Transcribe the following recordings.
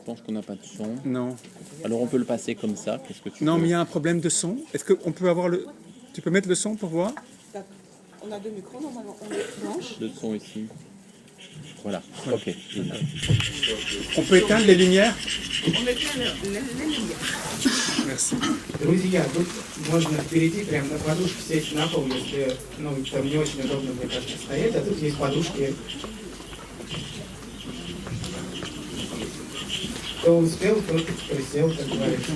pense qu'on n'a pas de son. Non. Alors on peut le passer comme ça. Qu'est-ce que tu Non, veux? mais il y a un problème de son. Est-ce qu'on peut avoir le... Tu peux mettre le son pour voir? On a deux micros, normalement, on les branche. Le son ici. Voilà. Ok. On peut éteindre les lumières? On éteint les lumières. Merci. Друзья, тут можно перейти прямо на подушке, сесть на пол, если там не очень удобно, мне кажется, стоять, а тут есть подушки. Кто успел, тот присел, как говорится.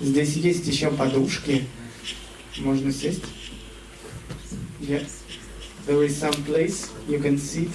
Здесь есть еще подушки. Можно сесть. Yes. There is some place you can sit.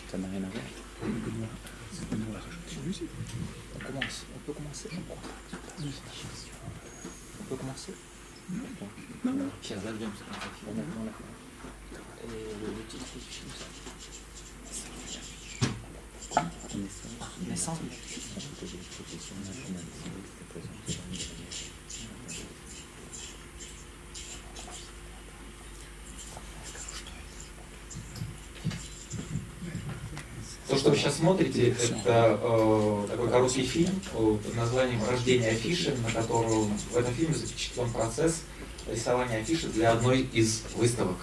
Ça n'a rien à voir. On commence. On peut commencer. On peut commencer. Non. Pierre, là, viens. Et le titre du film, ça. Naissance. То, что вы сейчас смотрите, это такой короткий фильм под названием «Рождение афиши», на котором в этом фильме запечатлен процесс рисования афиши для одной из выставок.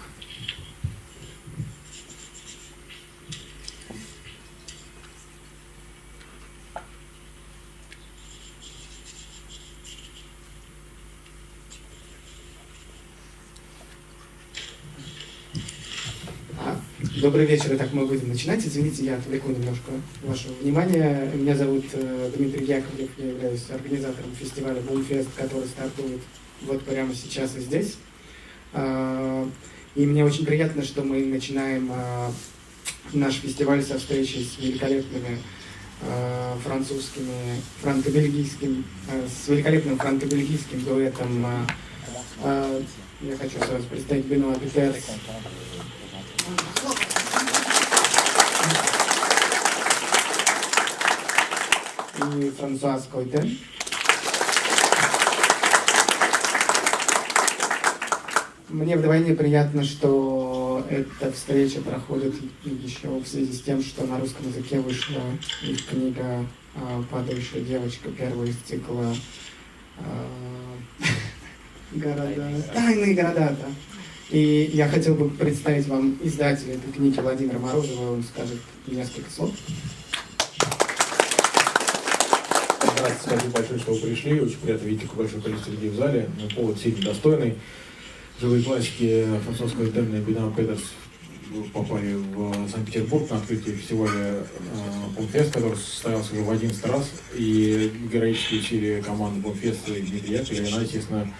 Добрый вечер, итак, мы будем начинать. Извините, я отвлеку немножко ваше внимание. Меня зовут Дмитрий Яковлев, я являюсь организатором фестиваля Бумфест, который стартует вот прямо сейчас и здесь. И мне очень приятно, что мы начинаем наш фестиваль со встречи с великолепными с великолепным франко-бельгийским дуэтом. Я хочу сразу представить Бенуа Петерс и Франсуаз Койтен. Мне вдвойне приятно, что эта встреча проходит еще в связи с тем, что на русском языке вышла их книга «Падающая девочка», первая из цикла «Тайные города». Да. И я хотел бы представить вам издателя этой книги Владимира Морозова, он скажет несколько слов. Спасибо большое, что вы пришли. Очень приятно видеть такое большое количество людей в зале. Повод сильно достойный. Живые классики французского термина Бенуа Петерс попали в Санкт-Петербург на открытие фестиваля Бумфест, который состоялся уже в 11 раз, и героические усилия команды Бумфеста и Дмитрия Яковлева, она, естественно,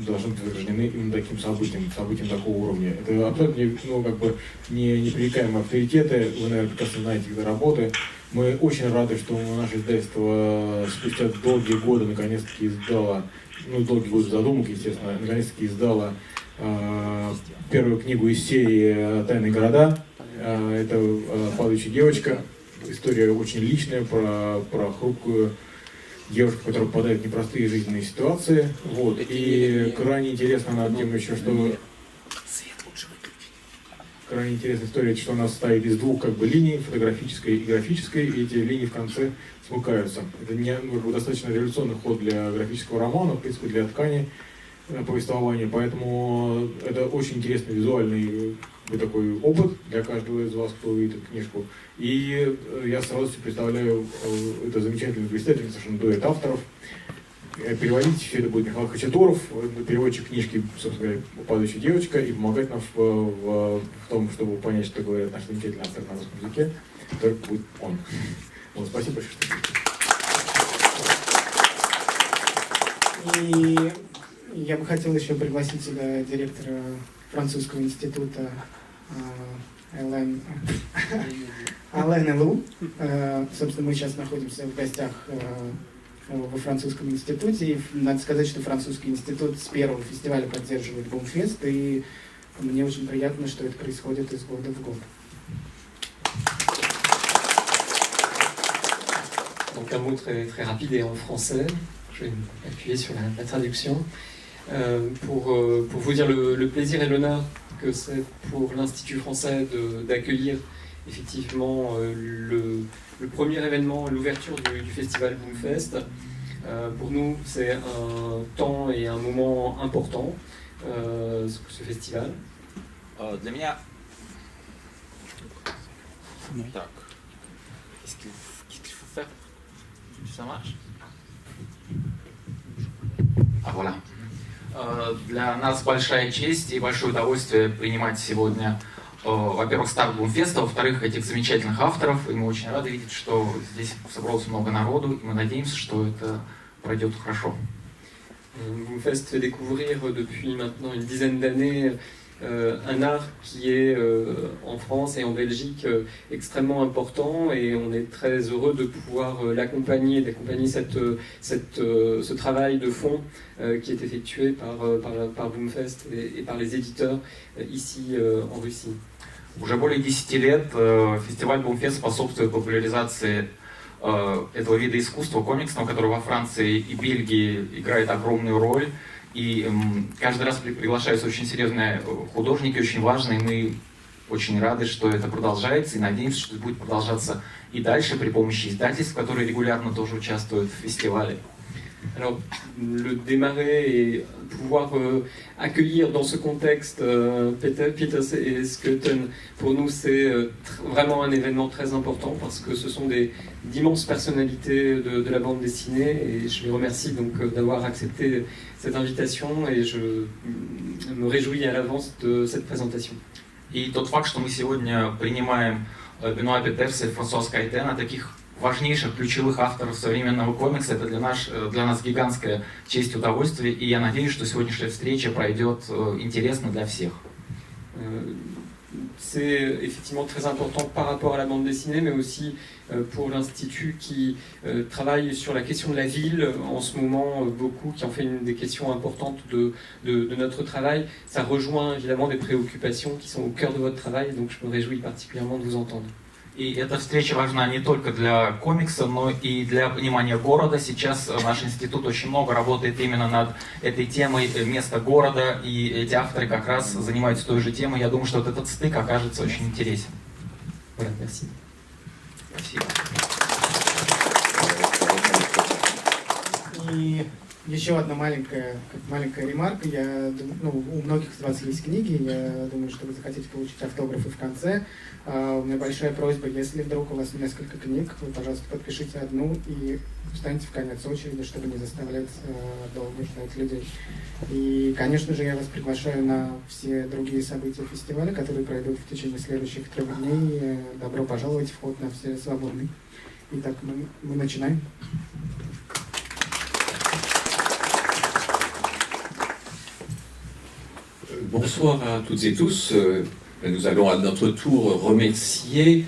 должны быть награждены именно таким событием такого уровня. Это абсолютно непререкаемые авторитеты, вы, наверное, прекрасно знаете их работы. Мы очень рады, что наше издательство спустя долгие годы наконец-таки издало, долгие годы задумок, естественно, наконец-таки издало первую книгу из серии «Тайные города». Это «Падающая девочка». История очень личная про хрупкую девушку, которая попадает в непростые жизненные ситуации. Вот. И крайне интересно на тему еще, что... Крайне интересная история, что она состоит из двух линий, фотографической и графической, и эти линии в конце смыкаются. Это достаточно революционный ход для графического романа, в принципе, для ткани повествования, поэтому это очень интересный визуальный такой опыт для каждого из вас, кто увидит эту книжку. И я с радостью представляю это замечательный блистательный совершенно дуэт авторов. Переводить все это будет Михаил Хачатуров, переводчик книжки, собственно говоря, «Падающая девочка», и помогать нам в том, чтобы понять, что говорят наши замечательные авторы на русском языке, только будет он. Вот, спасибо большое, что И я бы хотел еще пригласить сюда директора французского института Ален Элу. Собственно, мы сейчас находимся в гостях во французском институте. И надо сказать, что французский институт с первого фестиваля поддерживает Бумфест, и мне очень приятно, что это происходит из года в год. Donc un mot très, très rapide et en français, je vais appuyer sur la traduction, pour vous dire le plaisir et l'honneur que c'est pour l'Institut français d'accueillir effectivement le premier événement, l'ouverture du festival Bumfest. Pour nous, c'est un temps et un moment important, ce festival. Для меня... Так. Qu'est-ce qu'il faut faire? Ça marche? Voilà. Для нас большая честь и большое удовольствие принимать сегодня, во-первых, старт Бумфеста, во-вторых, этих замечательных авторов. И мы очень рады видеть, что здесь собралось много народу, и мы надеемся, что это пройдет хорошо. Bumfest fait découvrir depuis maintenant une dizaine d'années un art qui est en France et en Belgique extrêmement important, et on est très heureux de pouvoir l'accompagner, d'accompagner ce travail de fond qui est effectué par Bumfest et par les éditeurs ici en Russie. Уже более 10 лет фестиваль Бумфест способствует популяризации этого вида искусства комиксного, который во Франции и Бельгии играет огромную роль. И каждый раз приглашаются очень серьезные художники, очень важные. Мы очень рады, что это продолжается, и надеемся, что это будет продолжаться и дальше при помощи издательств, которые регулярно тоже участвуют в фестивале. Alors, le démarrer et pouvoir accueillir dans ce contexte Peters et Skelton, pour nous c'est vraiment un événement très important, parce que ce sont d'immenses personnalités de la bande dessinée, et je les remercie donc d'avoir accepté cette invitation, et je me réjouis à l'avance de cette présentation. И тот факт, что мы сегодня принимаем Бенуа Петерса и Франсуа Скайтена, таких важнейших ключевых авторов современного комикса, это для нас гигантская честь и удовольствие, и я надеюсь, что сегодняшняя встреча пройдет интересно для всех. C'est effectivement très important par rapport à la bande dessinée, mais aussi pour l'Institut qui travaille sur la question de la ville en ce moment, beaucoup, qui en fait une des questions importantes de notre travail. Ça rejoint évidemment des préoccupations qui sont au cœur de votre travail, donc je me réjouis particulièrement de vous entendre. И эта встреча важна не только для комикса, но и для понимания города. Сейчас наш институт очень много работает именно над этой темой места города, и эти авторы как раз занимаются той же темой. Я думаю, что вот этот стык окажется очень интересен. Voilà, merci. Спасибо. И Еще одна маленькая ремарка. У многих из вас есть книги, я думаю, что вы захотите получить автографы в конце. У меня большая просьба, если вдруг у вас несколько книг, вы, пожалуйста, подпишите одну и встаньте в конец очереди, чтобы не заставлять долго ждать людей. И, конечно же, я вас приглашаю на все другие события фестиваля, которые пройдут в течение следующих 3 дней. Добро пожаловать, вход на все свободный. Итак, мы начинаем. Bonsoir à toutes et tous. Nous allons à notre tour remercier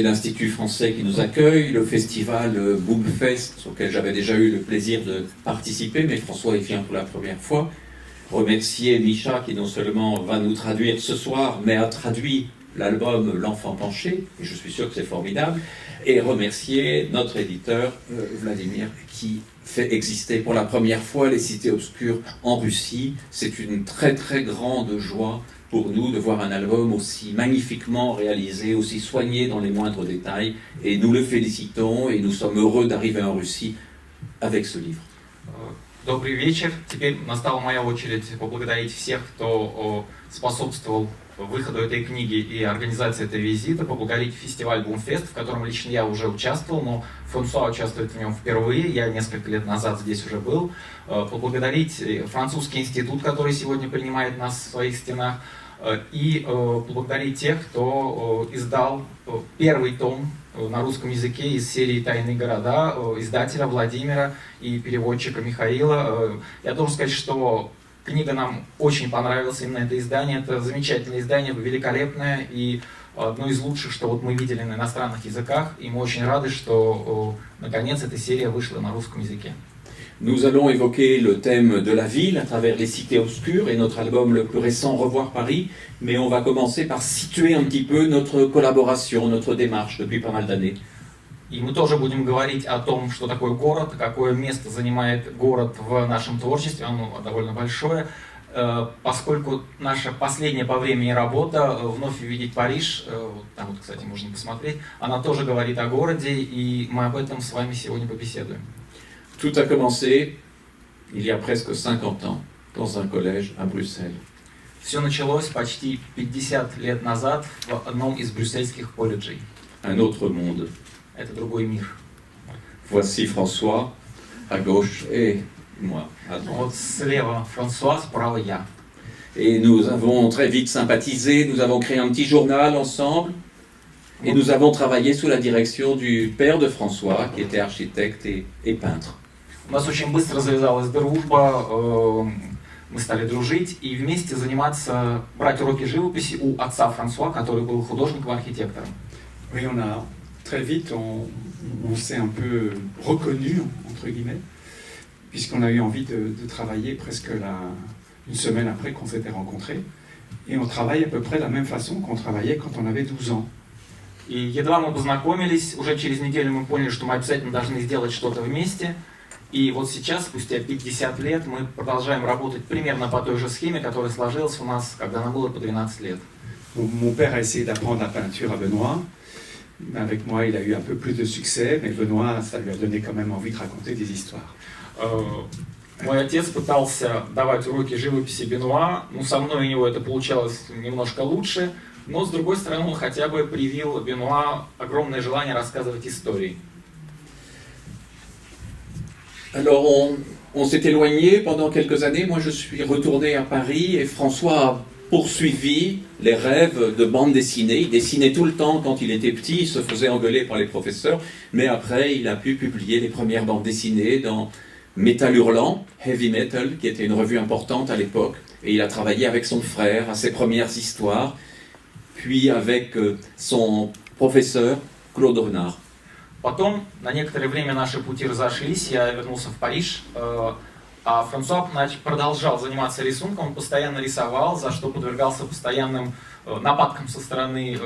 l'Institut français qui nous accueille, le festival Boomfest auquel j'avais déjà eu le plaisir de participer, mais François y vient pour la première fois. Remercier Micha qui non seulement va nous traduire ce soir, mais a traduit l'album L'Enfant Penché, et je suis sûr que c'est formidable. Et remercier notre éditeur Vladimir qui fait exister pour la première fois les cités obscures en Russie. C'est une très très grande joie pour nous de voir un album aussi magnifiquement réalisé, aussi soigné dans les moindres détails. Et nous le félicitons et nous sommes heureux d'arriver en Russie avec ce livre. Добрый вечер. Теперь настала моя очередь поблагодарить всех, кто способствовал выходу этой книги и организации этого визита, поблагодарить фестиваль Boomfest, в котором лично я уже участвовал, но Франсуа участвует в нем впервые, я несколько лет назад здесь уже был, поблагодарить французский институт, который сегодня принимает нас в своих стенах, и поблагодарить тех, кто издал первый том на русском языке из серии «Тайные города», издателя Владимира и переводчика Михаила. Я должен сказать, что книга нам очень понравилась, именно это издание. Это замечательное издание, великолепное и одно из лучших, что вот мы видели на иностранных языках. И мы очень рады, что наконец эта серия вышла на русском языке. Nous allons évoquer le thème de la ville à travers les cités obscures et notre album le plus récent Revoir Paris, mais on va commencer par situer un petit peu notre collaboration, notre démarche depuis pas mal d'années. И мы тоже будем говорить о том, что такое город, какое место занимает город в нашем творчестве, оно довольно большое, поскольку наша последняя по времени работа «Вновь увидеть Париж», там вот, кстати, можно посмотреть, она тоже говорит о городе, и мы об этом с вами сегодня побеседуем. Tout a commencé il y a presque 50 ans dans un collège à Bruxelles. Все началось почти 50 лет назад в одном из брюссельских колледжей. Un autre monde. Это другой мир. Voici François à gauche et moi à droite. Вот слева Франсуа, справа я. Et nous avons très vite sympathisé, nous avons créé un petit journal ensemble et nous avons travaillé sous la direction du père de François qui était architecte et peintre. У нас очень быстро завязалась дружба, мы стали дружить и вместе заниматься, брать уроки живописи у отца Франсуа, который был художником-архитектором. Oui, très vite, on s'est un peu reconnu, entre guillemets, puisqu'on a eu envie de travailler presque une semaine après qu'on s'était rencontrés. Et on travaille à peu près de la même façon qu'on travaillait quand on avait 12 ans. И едва мы познакомились, уже через неделю мы поняли, что мы обязательно должны сделать что-то вместе. И вот сейчас, спустя 50 лет, мы продолжаем работать примерно по той же схеме, которая сложилась у нас, когда нам было по 12 лет. Mon père a essayé d'apprendre la peinture à Benoît. Avec moi, il a eu un peu plus de succès, mais Benoît, ça lui a donné quand même envie de raconter des histoires. Мой отец пытался давать уроки живописи Бенуа, но со мной у него это получалось немножко лучше, но с другой стороны он хотя бы привил Бенуа огромное желание рассказывать истории. Alors on s'est éloigné pendant quelques années, moi je suis retourné à Paris et François a poursuivi les rêves de bande dessinée. Il dessinait tout le temps quand il était petit, il se faisait engueuler par les professeurs, mais après il a pu publier les premières bandes dessinées dans Metal Hurlant, Heavy Metal, qui était une revue importante à l'époque, et il a travaillé avec son frère à ses premières histoires, puis avec son professeur Claude Renard. Потом, на некоторое время наши пути разошлись, я вернулся в Париж, а Франсуа продолжал заниматься рисунком, он постоянно рисовал, за что подвергался постоянным нападкам со стороны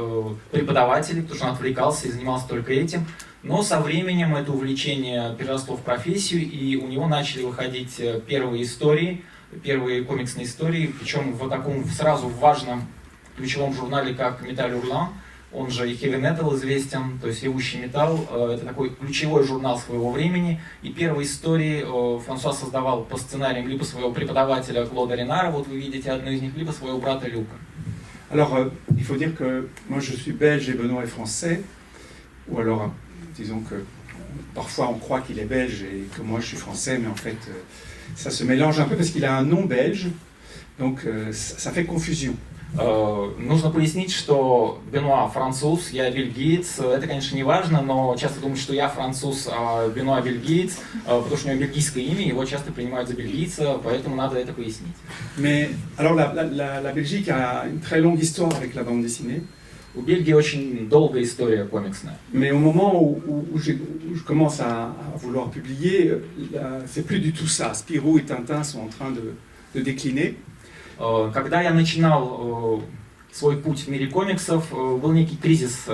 преподавателей, потому что он отвлекался и занимался только этим. Но со временем это увлечение переросло в профессию, и у него начали выходить первые истории, первые комиксные истории, причем в таком сразу важном ключевом журнале, как Metal Hurlant, он же и Heavy Metal известен, то есть ревущий металл. Это такой ключевой журнал своего времени. И первые истории Франсуа создавал по сценариям либо своего преподавателя Клода Ренара, вот вы видите одну из них, либо своего брата Люка. Alors, il faut dire que moi je suis belge et Benoît est français, ou alors, disons que parfois on croit qu'il est belge et que moi je suis français, mais en fait ça se mélange un peu parce qu'il a un nom belge, donc ça fait confusion. Нужно пояснить, что Бенуа француз, я бельгиец. Это, конечно, не важно, но часто думают, что я француз, а Бенуа бельгиец, потому что у него бельгийское имя, его часто принимают за бельгийца, поэтому надо это пояснить. Mais alors la Belgique a une très longue histoire avec la bande dessinée. У Бельгии очень долгая история комиксная. Mais au moment où je commence à vouloir publier, c'est plus du tout ça. Spirou et Tintin sont en train de décliner. Когда я начинал свой путь в мире комиксов, был некий кризис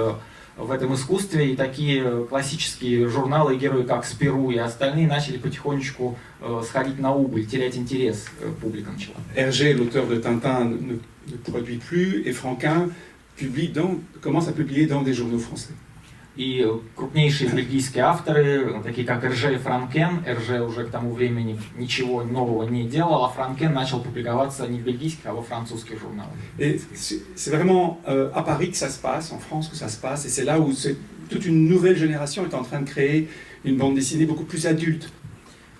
в этом искусстве, и такие классические журналы и герои, как Спиру и остальные, начали потихонечку сходить на убыль, терять интерес, публика начала. Hergé, l'auteur de Tintin, ne produit plus, et Franquin commence à publier dans des journaux français. И крупнейшие бельгийские авторы, такие как Эрже и Франкен, Эрже уже к тому времени ничего нового не делал, а Франкен начал публиковаться не в бельгийских, а во французских журналах. Et c'est vraiment à Paris que ça se passe, en France que ça se passe, et c'est là où toute une nouvelle génération est en train de créer une bande dessinée beaucoup plus adulte.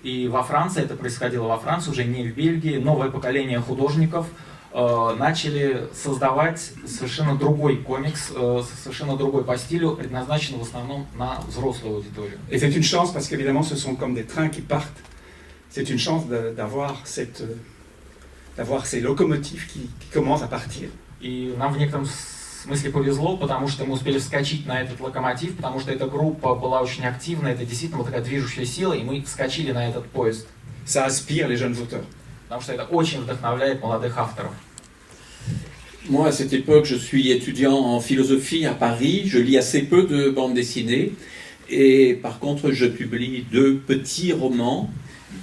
И во Франции, это происходило во Франции, уже не в Бельгии, новое поколение художников начали создавать совершенно другой комикс, совершенно другой по стилю, предназначенный в основном на взрослую аудиторию. Et c'est une chance parce qu'évidemment ce sont comme des trains qui partent. C'est une chance d'avoir ces locomotives qui commencent à partir. И нам в некотором смысле повезло, потому что мы успели вскочить на этот локомотив, потому что эта группа была очень активна, это действительно вот такая движущая сила, и мы вскочили на этот поезд. Ça aspire les jeunes auteurs. Потому что это очень вдохновляет молодых авторов. Moi, à cette époque, je suis étudiant en philosophie à Paris. Je lis assez peu de bandes dessinées. Et par contre, je publie 2 petits romans,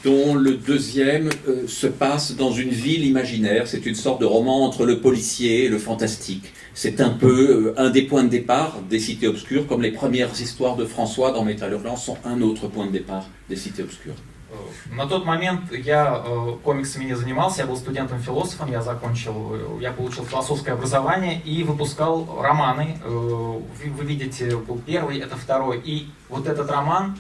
dont le deuxième se passe dans une ville imaginaire. C'est une sorte de roman entre le policier et le fantastique. C'est un peu un des points de départ des Cités Obscures, comme les premières histoires de François dans Métal Hurlant sont un autre point de départ des Cités Obscures. На тот момент я комиксами не занимался, я был студентом-философом, я получил философское образование и выпускал романы. Вы видите, был первый, это второй. И вот этот роман,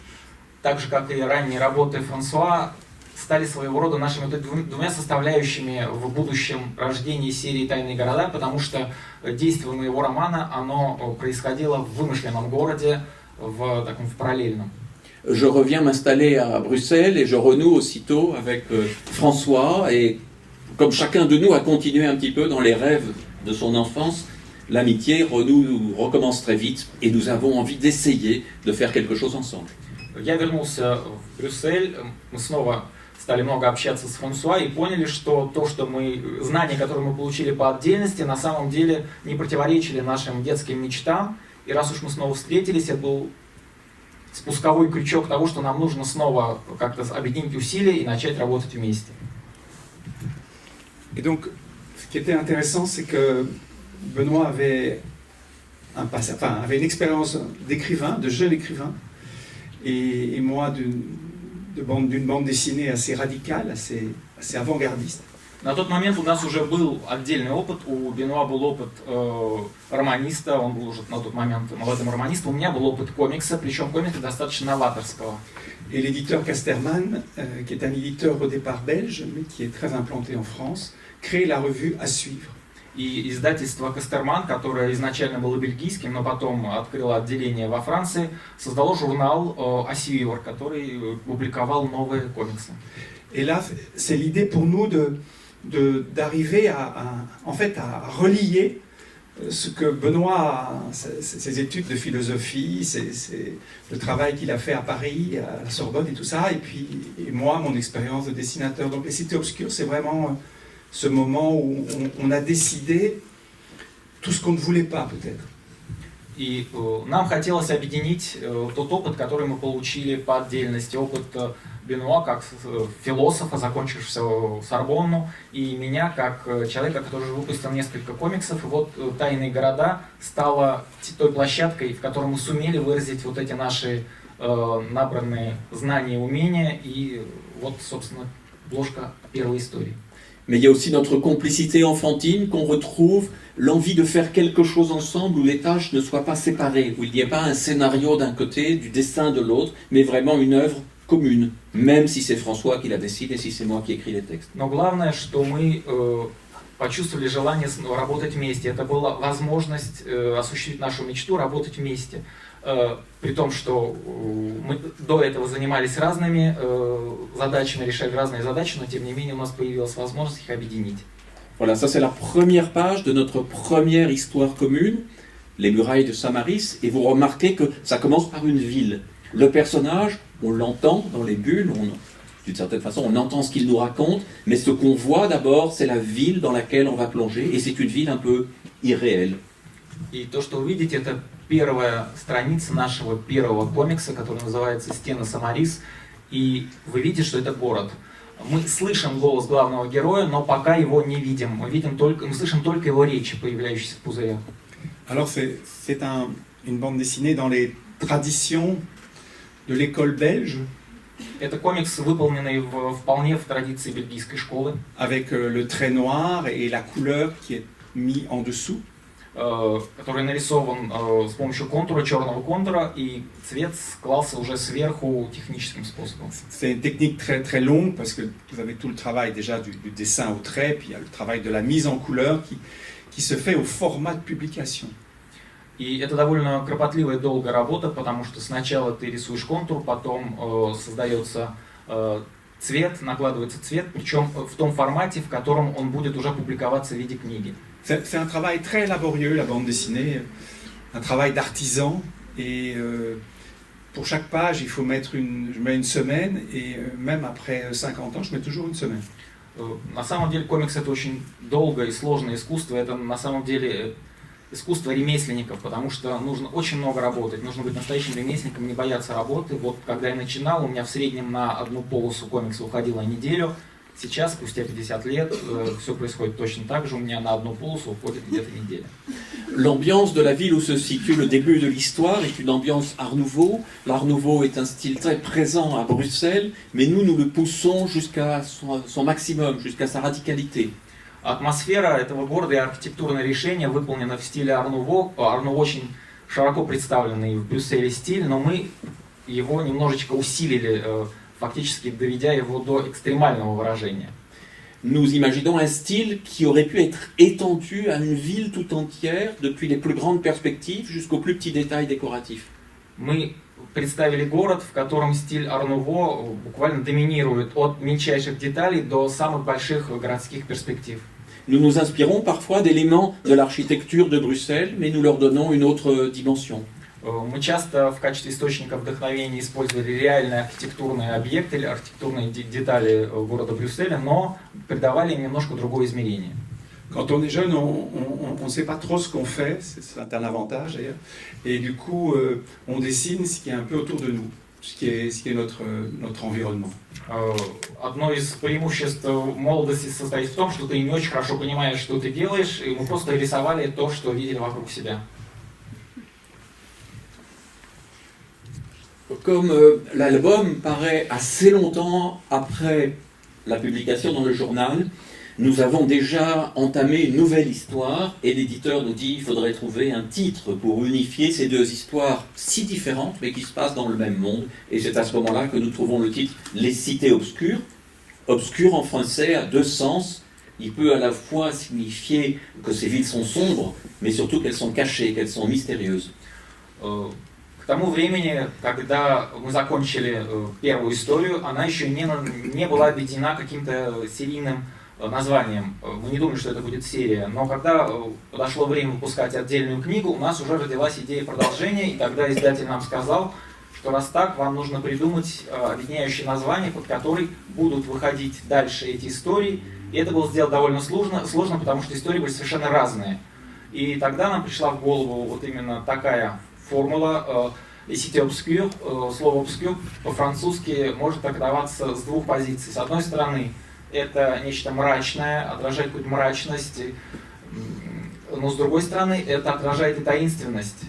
так же как и ранние работы Франсуа, стали своего рода нашими двумя составляющими в будущем рождении серии «Тайные города», потому что действие моего романа, оно происходило в вымышленном городе, в параллельном. Je reviens m'installer à Bruxelles et je renoue aussitôt avec François. Et comme chacun de nous a continué un petit peu dans les rêves de son enfance, l'amitié recommence très vite et nous avons envie d'essayer de faire quelque chose ensemble. Я вернулся в Брюссель, мы снова стали много общаться с Франсуа и поняли, что знания, которые мы получили по отдельности, на самом деле не противоречили нашим детским мечтам. И раз уж мы снова встретились, это был спусковой крючок того, что нам нужно снова как-то объединить усилия и начать работать вместе. Et donc, ce qui était intéressant, c'est que Benoît avait une expérience d'écrivain, de jeune écrivain, et moi d'une bande dessinée assez radicale, assez avant-gardiste. На тот момент у нас уже был отдельный опыт, у Бенуа был опыт романиста, он был уже на тот момент молодым романистом, у меня был опыт комикса, причем комикса достаточно новаторского. Et l'éditeur Casterman, qui est un éditeur au départ belge, mais qui est très implanté en France, crée la revue À suivre. И издательство Кастерман, которое изначально было бельгийским, но потом открыло отделение во Франции, создало журнал À suivre, который публиковал новые комиксы. Et là, c'est l'idée pour nous d'arriver à relier ce que Benoît, ses études de philosophie, le travail qu'il a fait à Paris, à la Sorbonne et tout ça, et moi, mon expérience de dessinateur. Donc les Cités Obscures, c'est vraiment ce moment où on a décidé tout ce qu'on ne voulait pas peut-être. И нам хотелось объединить тот опыт, который мы получили по отдельности, опыт Бенуа как философа, закончившего Сорбонну, и меня как человека, который уже выпустил несколько комиксов. И вот «Тайные города» стала той площадкой, в которой мы сумели выразить вот эти наши набранные знания, умения, и вот, собственно, обложка первой истории. Mais il y a aussi notre complicité enfantine qu'on retrouve, l'envie de faire quelque chose ensemble où les tâches ne soient pas séparées, où il n'y ait pas un scénario d'un côté, du dessin de l'autre, mais vraiment une œuvre commune, même si c'est François qui la dessine et si c'est moi qui écris les textes. Но главное, что мы почувствовали желание работать вместе. Это была возможность осуществить нашу мечту, работать вместе. При том, что мы до этого занимались разными задачами, решали разные задачи, но тем не менее у нас появилась возможность их объединить. Voilà, ça c'est la première page de notre première histoire commune, les murailles de Saint-Maurice, et vous remarquez que ça commence par une ville. Le personnage, on l'entend dans les bulles, d'une certaine façon on entend ce qu'il nous raconte, mais ce qu'on voit d'abord c'est la ville dans laquelle on va plonger, et c'est une ville un peu irréelle. И то, что вы видите, это первая страница нашего первого комикса, который называется «Стены Самарис», и вы видите, что это город. Мы слышим голос главного героя, но пока его не видим. Мы слышим только его речи, появляющиеся в пузырях. Alors c'est une bande dessinée dans les traditions de l'école belge. Это комикс, выполненный вполне в традиции бельгийской школы. Avec le trait noir et la couleur qui est mis en dessous. Который нарисован с помощью контура, черного контура, и цвет клался уже сверху техническим способом. C'est une technique très très longue parce que vous avez tout le travail déjà du dessin au trait, puis il y a le travail de la mise en couleur qui se fait au format de publication. И это довольно кропотливая и долгая работа, потому что сначала ты рисуешь контур, потом создается цвет, накладывается цвет, причем в том формате, в котором он будет уже публиковаться в виде книги. C'est un travail très laborieux, la bande dessinée, un travail d'artisan, et pour chaque page, il faut je mets une semaine, et même après 50 ans, je mets toujours une semaine. На самом деле комикс это очень долгое и сложное искусство, это на самом деле искусство ремесленников, потому что нужно очень много работать, нужно быть настоящим ремесленником, не бояться работы. Вот когда я начинал, у меня в среднем на одну полосу комикса уходило неделю. Сейчас, спустя 50 лет, все происходит точно так же, у меня на одну полосу уходит где-то неделя. L'ambiance de la ville où se situe le début de l'histoire est une ambiance Art Nouveau. L'Art Nouveau est un style très présent à Bruxelles, mais nous le poussons jusqu'à son maximum, jusqu'à sa radicalité. Атмосфера этого города и архитектурное решение выполнено в стиле Art Nouveau. Art Nouveau очень широко представленный в Брюсселе стиль, но мы его немножечко усилили, фактически доведя его до экстремального выражения. Nous imaginons un style qui aurait pu être étendu à une ville tout entière, depuis les plus grandes perspectives jusqu'aux plus petits détails décoratifs. Мы представили город, в котором стиль Art Nouveau буквально доминирует от мельчайших деталей до самых больших городских перспектив. Nous nous inspirons parfois d'éléments de l'architecture de Bruxelles, mais nous leur donnons une autre dimension. Мы часто в качестве источника вдохновения использовали реальные архитектурные объекты или архитектурные детали города Брюсселя, но придавали им немножко другое измерение. Quand on est jeune, on ne sait pas trop ce qu'on fait, c'est un avantage d'ailleurs, et du coup on dessine ce qui est un peu autour de nous, ce qui est notre environnement. Одно из преимуществ молодости состоит в том, что ты не очень хорошо понимаешь, что ты делаешь, и мы просто рисовали то, что видели вокруг себя. Comme l'album paraît assez longtemps après la publication dans le journal, nous avons déjà entamé une nouvelle histoire et l'éditeur nous dit qu'il faudrait trouver un titre pour unifier ces deux histoires si différentes mais qui se passent dans le même monde. Et c'est à ce moment-là que nous trouvons le titre « Les cités obscures ». Obscur en français a deux sens. Il peut à la fois signifier que ces villes sont sombres, mais surtout qu'elles sont cachées, qu'elles sont mystérieuses. К тому времени, когда мы закончили первую историю, она еще не была обведена каким-то серийным названием. Мы не думали, что это будет серия. Но когда подошло время выпускать отдельную книгу, у нас уже родилась идея продолжения, и тогда издатель нам сказал, что раз так, вам нужно придумать объединяющее название, под которое будут выходить дальше эти истории. И это было сделать довольно сложно, потому что истории были совершенно разные. И тогда нам пришла в голову вот именно такая формула. Les cités obscures, слово obscur по-французски может трактоваться с двух позиций. С одной стороны, это нечто мрачное, отражает какую-то мрачность, но с другой стороны, это отражает и таинственность.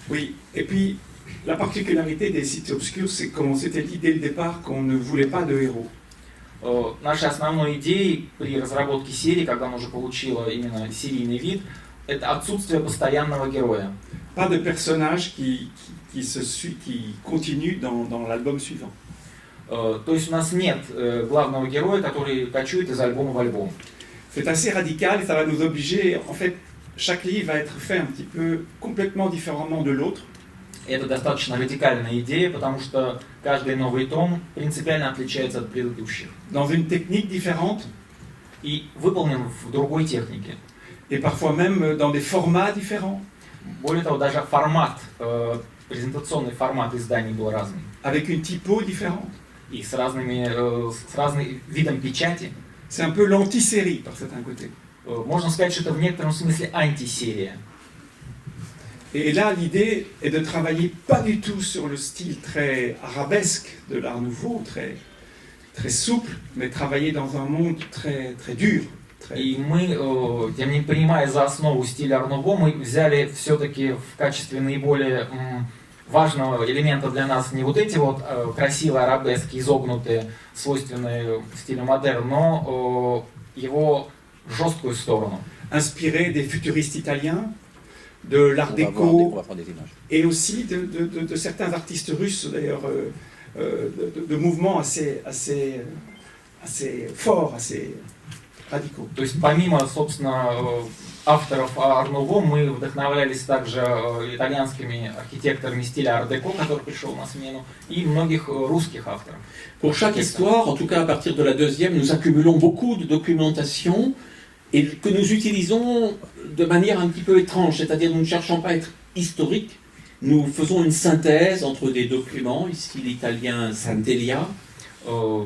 Oui, et puis la particularité des cités obscures, c'est comme on s'était dit dès le départ qu'on ne voulait pas de héros. Нашей основной идеей при разработке серии, когда она уже получила именно серийный вид, это отсутствие постоянного героя. Pas de personnage qui continue dans l'album suivant. То есть у нас нет главного героя, который кочует из альбома в альбом. C'est assez radical et ça va nous obliger, en fait, chaque livre va être fait un petit peu complètement différemment de l'autre. Это достаточно радикальная идея, потому что каждый новый том принципиально отличается от предыдущих. Dans une technique différente. И выполнен в другой технике. Et parfois même dans des formats différents. Более того, даже формат, презентационный формат изданий был разный. Avec une typo différente. И с разным видом печати. C'est un peu l'anti-série par certains côtés. Можно сказать, что это в некотором смысле антисерия. Et là, l'idée est de travailler pas du tout sur le style très arabesque de l'Art Nouveau, très souple, mais travailler dans un monde très dur. И мы, тем не принимая за основу стиля Ар-Нуво, мы взяли все-таки в качестве наиболее важного элемента для нас не вот эти вот красивые арабески, изогнутые, свойственные стилю модерн, но его жесткую сторону. Inspiré des futuristes italiens, de l'art déco et aussi de certains artistes russes d'ailleurs, de mouvements assez forts, assez radicaux. То есть помимо, собственно, авторов Ар-Нуво, мы вдохновлялись также итальянскими архитекторами стиля ар-деко, который пришел на смену, и многих русских авторов. Pour chaque histoire, en tout cas à partir de la deuxième, nous accumulons beaucoup de documentation et que nous utilisons de manière un petit peu étrange, c'est-à-dire nous ne cherchons pas à être historiques, nous faisons une synthèse entre des documents, ici l'italien Santelia.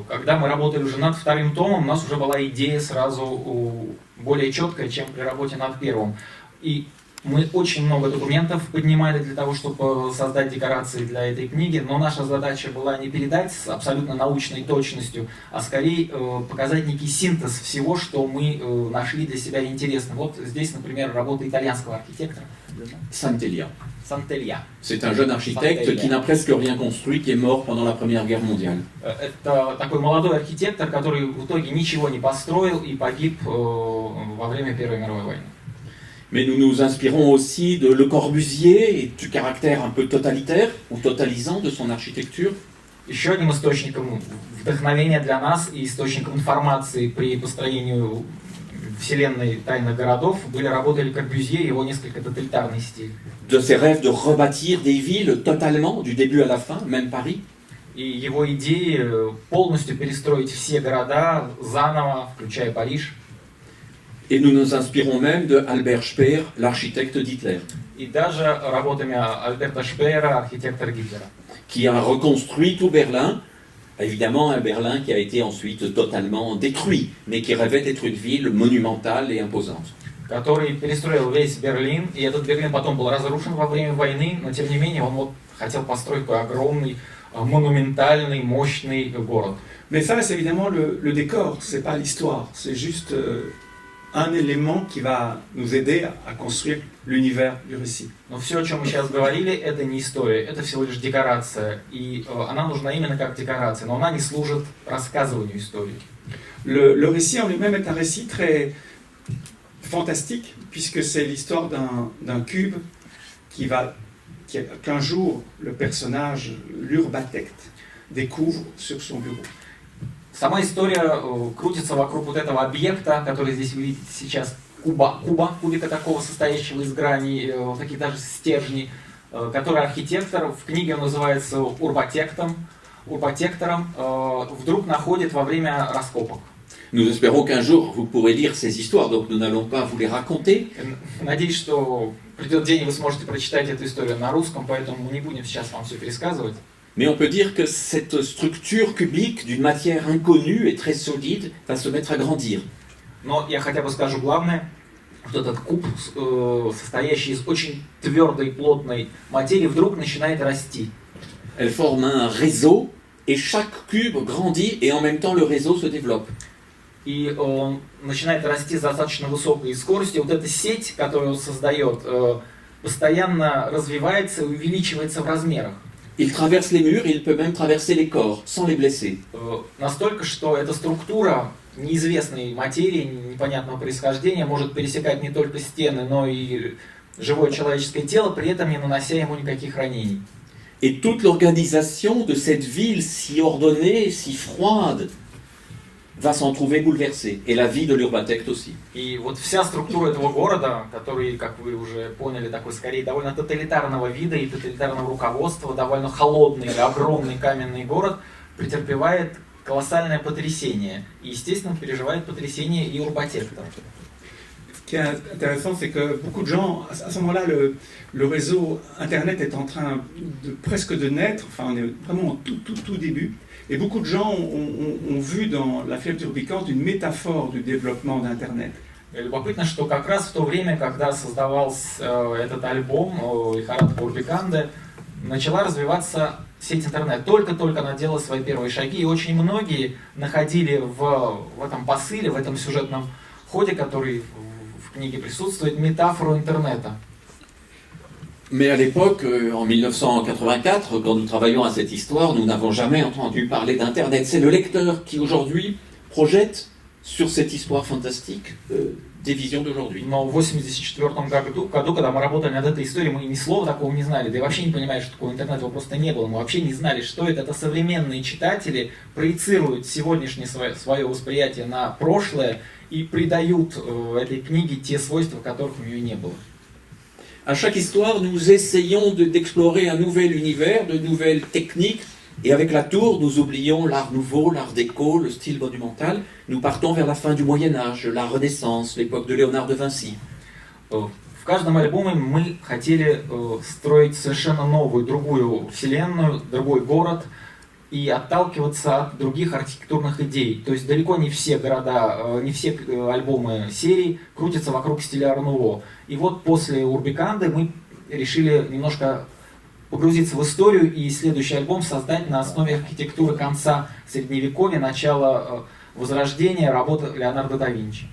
Когда мы работали уже над вторым томом, у нас уже была идея сразу более четкая, чем при работе над первым. И мы очень много документов поднимали для того, чтобы создать декорации для этой книги, но наша задача была не передать с абсолютно научной точностью, а скорее показать некий синтез всего, что мы нашли для себя интересно. Вот здесь, например, работа итальянского архитектора. Santelia. Santelia. C'est un jeune architecte qui n'a presque rien construit, qui est mort pendant la Première Guerre mondiale. Это такой молодой архитектор, который в итоге ничего не построил и погиб во время Первой мировой войны. Mais nous nous inspirons aussi de Le Corbusier et du caractère un peu totalitaire ou totalisant de son architecture. Еще одним источником вдохновения для нас и источником информации при построению вселенной тайных городов были работы Ле Корбюзье и его несколько тоталитарный стиль. De ses rêves de rebâtir des villes totalement, du début à la fin, même Paris. И его идеи полностью перестроить все города заново, включая Париж. Et nous nous inspirons même de Albert Speer, l'architecte d'Hitler. И даже работами Альберта Шпеера, архитектора Гитлера. Qui a reconstruit tout Berlin. Évidemment, un Berlin qui a été ensuite totalement détruit, mais qui rêvait d'être une ville monumentale et imposante. Который перестроил весь Берлин, и этот Берлин потом был разрушен во время войны, но тем не менее он вот хотел построить такой огромный, монументальный, мощный город. Mais ça, c'est évidemment le décor, c'est pas l'histoire, c'est juste un élément qui va nous aider à construire l'univers du récit. Но все, о чем мы сейчас говорили, это не история, это всего лишь декорация, и она нужна именно как декорация, но она не служит рассказыванию истории. Le récit en lui-même est un récit très fantastique, puisque c'est l'histoire d'un cube qu'un jour le personnage, l'urbatecte, découvre sur son bureau. Сама история крутится вокруг вот этого объекта, который здесь вы видите сейчас, кубика такого, состоящего из граней, таких даже стержней, который архитектор, в книге он называется урбатектором, вдруг находит во время раскопок. Nous espérons qu'un jour vous pourrez lire ces histoires, donc nous n'allons pas vous les raconter. Надеюсь, что придет день, и вы сможете прочитать эту историю на русском, поэтому мы не будем сейчас вам все пересказывать. Mais on peut dire que cette structure cubique d'une matière inconnue et très solide va se mettre à grandir. Но я хотя бы скажу главное. вот этот куб, состоящий из очень твердой, плотной материи, вдруг начинает расти. Elle forme un réseau et chaque cube grandit et en même temps le réseau se développe. И он начинает расти с достаточно высокой скоростью. Вот эта сеть, которую он создает, постоянно развивается и увеличивается в размерах. Il traverse les murs et il peut même traverser les corps sans les blesser. Настолько, что эта структура неизвестной материи, непонятного происхождения, может пересекать не только стены, но и живое человеческое тело, при этом не нанося ему никаких ранений. Et toute l'organisation de cette ville si ordonnée, si froide, va s'en trouver bouleversée. Et la vie de l'Urbatect aussi. И вот вся структура этого города, который, как вы уже поняли, такой скорее довольно тоталитарного вида и тоталитарного руководства, довольно холодный, огромный каменный город, претерпевает колоссальное потрясение. И, естественно, переживает потрясение и Урбатекта. Ce qui est intéressant, c'est que beaucoup de gens, à ce moment-là, le réseau Internet est en train presque de naître, enfin on est vraiment au tout début, et beaucoup de gens ont vu dans la fièvre turbicante une métaphore du développement d'Internet. Любопытно, что как раз в то время, когда создавался этот альбом «Лихорадка Урбиканде», начала развиваться сеть интернет. Только-только она делала свои первые шаги, и очень многие находили в этом посыле, в этом сюжетном ходе, который в книге присутствует, метафору интернета. Mais à l'époque, en 1984, quand nous travaillons à cette histoire, nous n'avons jamais entendu parler d'Internet. C'est le lecteur qui aujourd'hui projette sur cette histoire fantastique des visions d'aujourd'hui. Но в 1984 году, когда мы работали над этой историей, мы ни слова такого не знали, да и вообще не понимали, что такое интернет, его просто не было. Мы вообще не знали, что это. Это современные читатели проецируют сегодняшнее свое восприятие на прошлое и придают этой книге те свойства, которых у нее не было. À chaque histoire, nous essayons d'explorer un nouvel univers, de nouvelles techniques. Et avec la tour, nous oublions l'art nouveau, l'art déco, le style monumental. Nous partons vers la fin du Moyen-Âge, la Renaissance, l'époque de Léonard de Vinci. В каждом альбоме мы хотели строить совершенно новую, другую вселенную, другой город и отталкиваться от других архитектурных идей. То есть далеко не все города, не все альбомы серии крутятся вокруг стиля Ар Нуво. И вот после Урбиканды мы решили немножко погрузиться в историю и следующий альбом создать на основе архитектуры конца Средневековья, начала Возрождения, работы Леонардо да Винчи.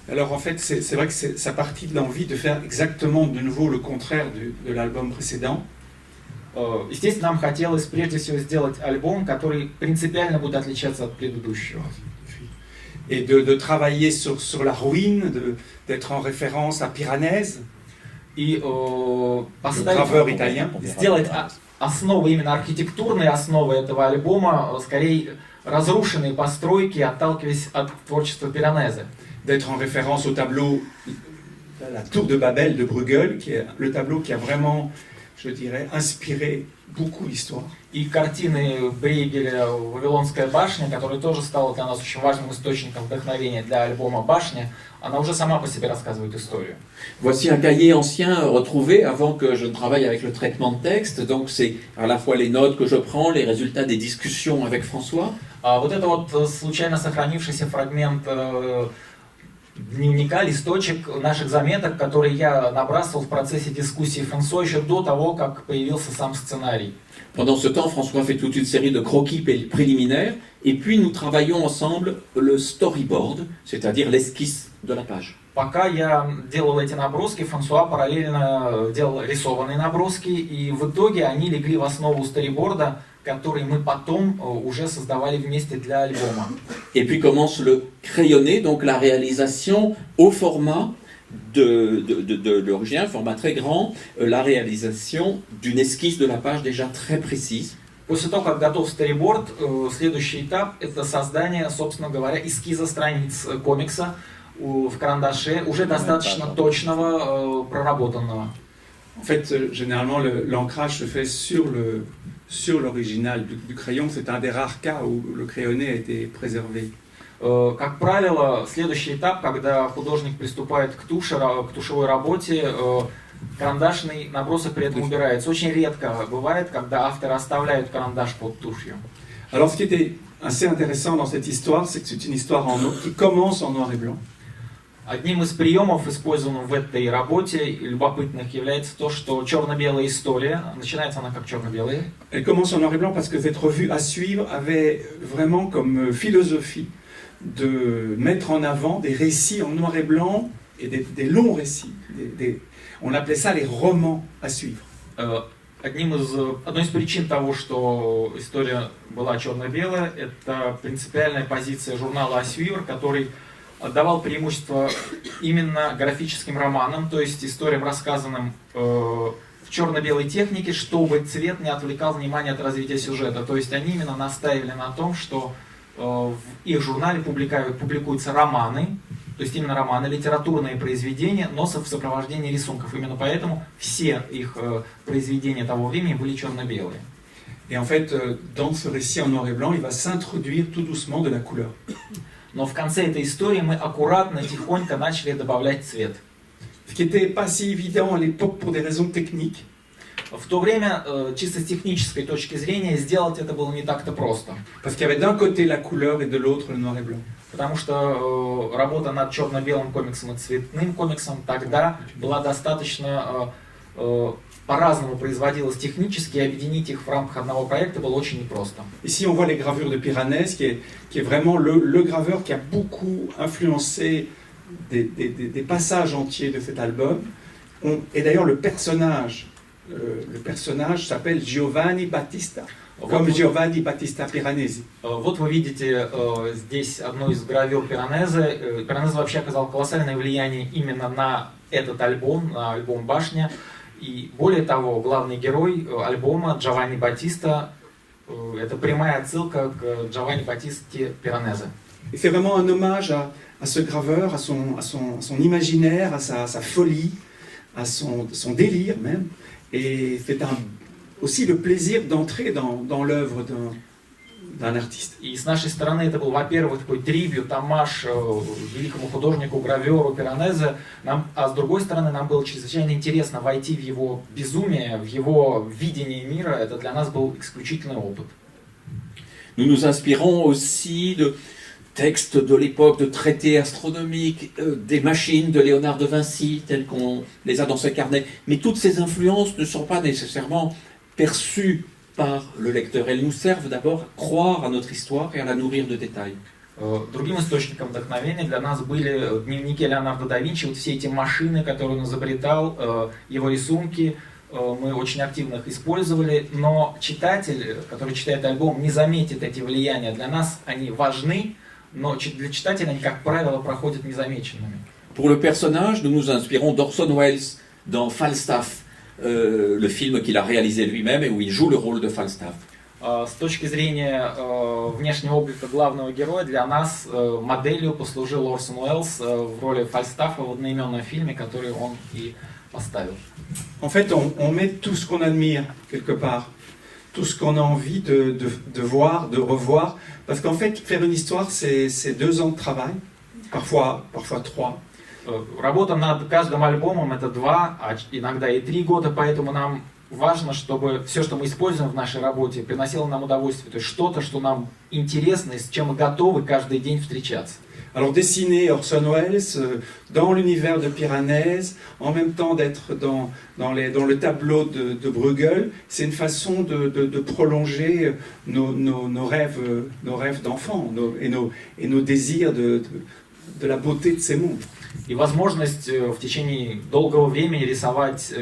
Alors en fait, c'est vrai que ça partit de l'envie de faire exactement de nouveau le contraire de l'album précédent. Естественно, нам хотелось прежде всего сделать альбом, который принципиально будет отличаться от предыдущего. Et de travailler sur la ruine, d'être en référence à Piranèse, И graveur italien. сделать основы, именно архитектурные основы этого альбома, скорее разрушенные постройки, отталкиваясь от творчества Пиранезе. D'être en référence au tableau La Tour de Babel de Bruegel, qui est le tableau qui a vraiment, je dirais, inspiré beaucoup l'histoire. И картины Брейгеля «Вавилонская башня», которая тоже стала для нас очень важным источником вдохновения для альбома «Башня», она уже сама по себе рассказывает историю. Voici un cahier ancien retrouvé avant que je ne travaille avec le traitement de texte. Donc c'est à la fois les notes que je prends, les résultats des discussions avec François. Вот это вот случайно сохранившийся фрагмент дневника, листочек наших заметок, которые я набрасывал в процессе дискуссии Франсуа еще до того, как появился сам сценарий. Pendant ce temps, François fait toute une série de croquis préliminaires, et puis nous travaillons ensemble le storyboard, c'est-à-dire l'esquisse de la page. Пока я делал эти наброски, Франсуа параллельно делал рисованные наброски, и в итоге они легли в основу сториборда, который мы потом уже создавали вместе для альбома. Et puis commence le crayonné, donc la réalisation au format de l'original, format très grand, la réalisation d'une esquisse de la page déjà très précise. После того, как готов сториборд, следующий этап – это создание, собственно говоря, эскиза страниц комикса в карандаше, уже достаточно точного, проработанного. En fait, généralement, l'ancrage se fait sur l'original du crayon. C'est un des rares cas où le crayonné a été préservé. Как правило, следующий этап, когда художник приступает к тушевой работе, карандашный набросок при этом убирается. Очень редко бывает, когда авторы оставляют карандаш под тушью. Alors, ce qui était assez intéressant dans cette histoire, c'est que c'est une histoire qui commence en noir et blanc. Одним из приемов, использованных в этой работе, любопытных, является то, что черно-белая история, начинается она как черно-белая. Elle commence en noir et blanc parce que cette revue à suivre avait vraiment comme philosophie de mettre en avant des récits en noir et blanc et des longs récits. On appelait ça les romans à suivre. Одной из причин того, что история была черно-белая, это принципиальная позиция журнала «Асвивер», который отдавал преимущество именно графическим романам, то есть историям, рассказанным в черно-белой технике, чтобы цвет не отвлекал внимание от развития сюжета. То есть они именно настаивали на том, что в их журнале публикуются романы, то есть именно романы, литературные произведения, но в сопровождении рисунков. Именно поэтому все их произведения того времени были черно-белые. Et en fait, dans ce récit en noir et blanc, il va s'introduire tout doucement de la couleur. Но в конце этой истории мы аккуратно, тихонько начали добавлять цвет. Ce qui n'était pas si évident à l'époque pour des raisons techniques. В то время, чисто с технической точки зрения, сделать это было не так-то просто. Parce qu'il y avait d'un côté la couleur et de l'autre le noir et blanc. Потому что работа над черно-белым комиксом и цветным комиксом тогда была достаточно по-разному производилась технически, и объединить их в рамках одного проекта было очень непросто. Ici, on voit les gravures de Piranèse, qui est vraiment le graveur qui a beaucoup influencé des passages entiers de cet album. Et d'ailleurs, le personnage s'appelle Giovanni Battista, comme Giovanni Battista Piranesi. Вот вы видите здесь одну из гравюр Пиранезе. Пиранезе вообще оказал колоссальное влияние именно на этот альбом, на альбом «Башня». И более того, главный герой альбома Джованни Батиста – это прямая отсылка к Джованни Батисте Пиранезе. Et c'est vraiment un hommage à ce graveur, à son imaginaire, à sa folie, à son délire même. Et c'est aussi le plaisir d'entrer dans l'œuvre d'un artiste. И с нашей стороны это был, во-первых, такой трибьют, оммаж великому художнику, граверу Пиранезе, а с другой стороны нам было чрезвычайно интересно войти в его безумие, в его видение мира. Это для нас был исключительный опыт. Nous nous inspirons aussi de textes de l'époque, de traités astronomiques, des machines de Léonard de Vinci, telles qu'on les a dans ses carnets. Mais toutes ces influences ne sont pas nécessairement perçues par le lecteur. Elles nous servent d'abord à croire à notre histoire et à la nourrir de détails. Другим источником вдохновения для нас были дневники Леонардо да Винчи, вот все эти машины, которые он изобретал, его рисунки, мы очень активно их использовали, но читатель, который читает альбом, не заметит эти влияния. Для нас они важны, но для читателя они, как правило, проходят незамеченными. Pour le personnage, nous nous inspirons d'Orson Welles dans Falstaff, le film qu'il a réalisé lui-même et où il joue le rôle de Falstaff. С точки зрения внешнего облика главного героя, для нас моделью послужил Орсон Уэллс в роли Фальстафа в одноименном фильме, который он и поставил. En fait, on met tout ce qu'on admire quelque part, tout ce qu'on a envie de voir, de revoir, parce qu'en fait, faire une histoire, c'est 2 ans de travail, parfois 3. Работа над каждым альбомом это 2, а иногда и 3 года, поэтому нам важно, чтобы все, что мы используем в нашей работе, приносило нам удовольствие, то есть что-то, что нам интересно и с чем мы готовы каждый день встречаться. Alors dessiner Orson Welles dans l'univers de Piranèse, en même temps d'être dans le tableau de Bruegel, c'est une façon de prolonger nos rêves d'enfants et nos désirs de la beauté de ces mondes. И возможность в течение долгого времени рисовать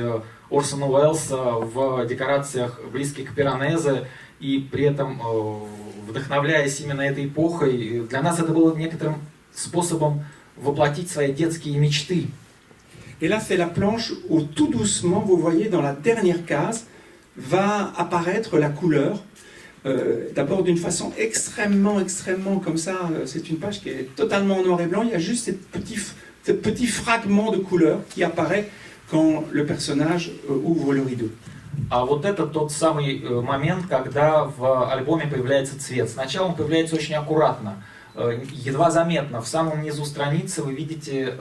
Орсона Уэллса в декорациях, близких к Пиранезе, и при этом вдохновляясь именно этой эпохой, для нас это было некоторым способом воплотить свои детские мечты. Et là, c'est la planche où tout doucement, vous voyez, dans la dernière case, va apparaître la couleur. D'abord d'une façon extrêmement comme ça, c'est une page qui est totalement en noir et blanc, il y a juste ce petit fragment de couleur qui apparaît quand le personnage ouvre le rideau. А вот это тот самый момент, когда в альбоме появляется цвет. Сначала он появляется очень аккуратно, едва заметно. В самом низу страницы вы видите,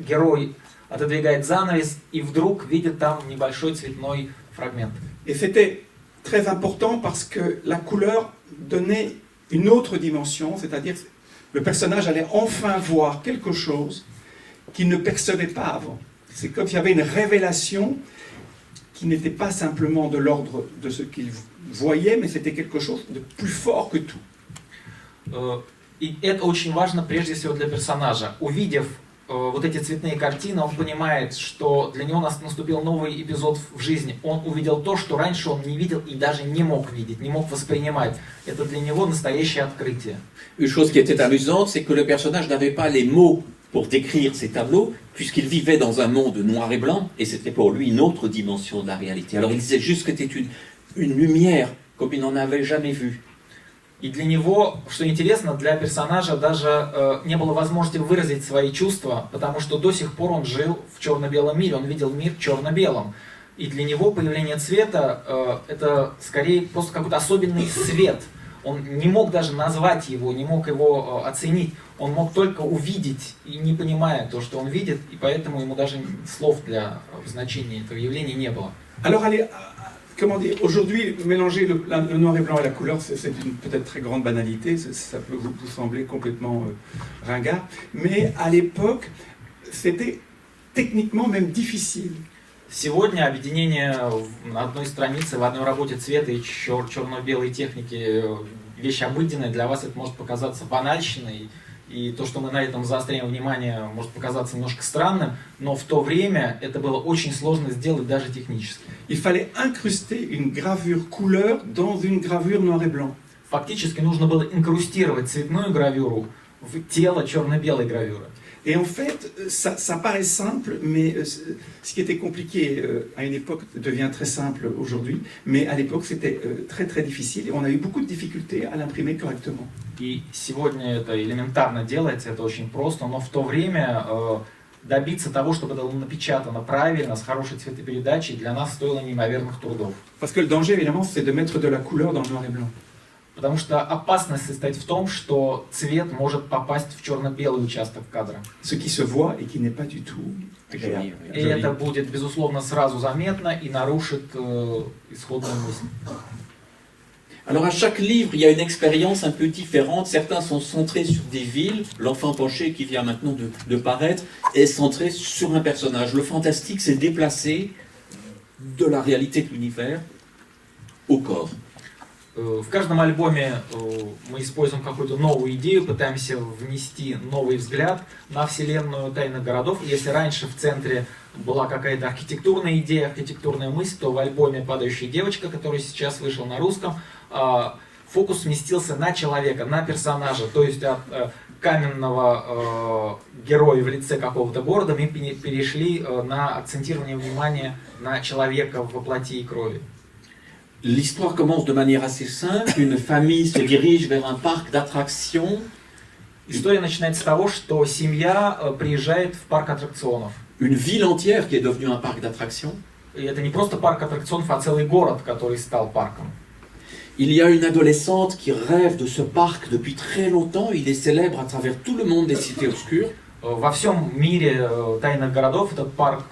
герой отодвигает занавес и вдруг видит там небольшой цветной фрагмент. Et c'était très important parce que la couleur donnait une autre dimension, c'est-à-dire Le personnage allait enfin voir quelque chose qu'il ne percevait pas avant. C'est comme s'il y avait une révélation qui n'était pas simplement de l'ordre de ce qu'il voyait, mais c'était quelque chose de plus fort que tout. И это очень важно прежде всего для персонажа. Увидев вот эти цветные картины, он понимает, что для него наступил новый эпизод в жизни. Он увидел то, что раньше он не видел и даже не мог видеть, не мог воспринимать. Это для него настоящее открытие. Une chose qui était amusante, c'est que le personnage n'avait pas les mots pour décrire ces tableaux, puisqu'il vivait dans un monde noir et blanc, et c'était pour lui une autre dimension de la réalité. Alors il disait juste que c'était une lumière, comme il n'en avait jamais vu. И для него, что интересно, для персонажа даже не было возможности выразить свои чувства, потому что до сих пор он жил в черно-белом мире, он видел мир черно-белым. И для него появление цвета это скорее просто какой-то особенный свет. Он не мог даже назвать его, не мог его оценить. Он мог только увидеть, и не понимая то, что он видит, и поэтому ему даже слов для значения этого явления не было. Alors, allez, comment dire, aujourd'hui, mélanger le noir et blanc et la couleur, c'est une peut-être très grande banalité, ça peut vous sembler complètement ringard, mais à l'époque, c'était techniquement même difficile. Сегодня объединение на одной странице, в одной работе цвета и черно-белой техники вещь обыденная, для вас это может показаться банальщиной, и то, что мы на этом заостряем внимание, может показаться немножко странным, но в то время это было очень сложно сделать даже технически. Il fallait incruster une gravure couleur dans une gravure noir et blanc. Фактически нужно было инкрустировать цветную гравюру в тело черно-белой гравюры. Et en fait, ça paraît simple, mais ce qui était compliqué à une époque devient très simple aujourd'hui. Mais à l'époque, c'était très très difficile et on a eu beaucoup de difficultés à l'imprimer correctement. И сегодня это элементарно делается, это очень просто, но в то время добиться того, чтобы это было напечатано правильно, с хорошей цветопередачей, для нас стоило неимоверных трудов. Parce que le danger, évidemment, c'est de mettre de la couleur dans le noir et blanc. Потому что опасность состоит в том, что цвет может попасть в черно-белый участок кадра. Ce qui se voit et qui n'est pas du tout agréable. И это будет, безусловно, сразу заметно и нарушит исходную мысль. Alors à chaque livre, il y a une expérience un peu différente. Certains sont centrés sur des villes. L'enfant penché qui vient maintenant de paraître est centré sur un personnage. Le fantastique s'est déplacé de la réalité de l'univers au corps. В каждом альбоме мы используем какую-то новую идею, пытаемся внести новый взгляд на вселенную тайных городов. Если раньше в центре была какая-то архитектурная идея, архитектурная мысль, то в альбоме «Падающая девочка», который сейчас вышел на русском, фокус сместился на человека, на персонажа. То есть от каменного героя в лице какого-то города мы перешли на акцентирование внимания на человека во плоти и крови. L'histoire commence de manière assez simple. Une famille se dirige vers un parc d'attractions. История начинается с того, что семья приезжает в парк аттракционов. Une ville entière qui est devenue un parc d'attractions. И это не просто парк аттракционов, а целый город, который стал парком. Il y a une adolescente qui rêve de ce parc depuis très longtemps. Il est célèbre à travers tout le monde des cités obscures. Во всем мире тайных городов этот парк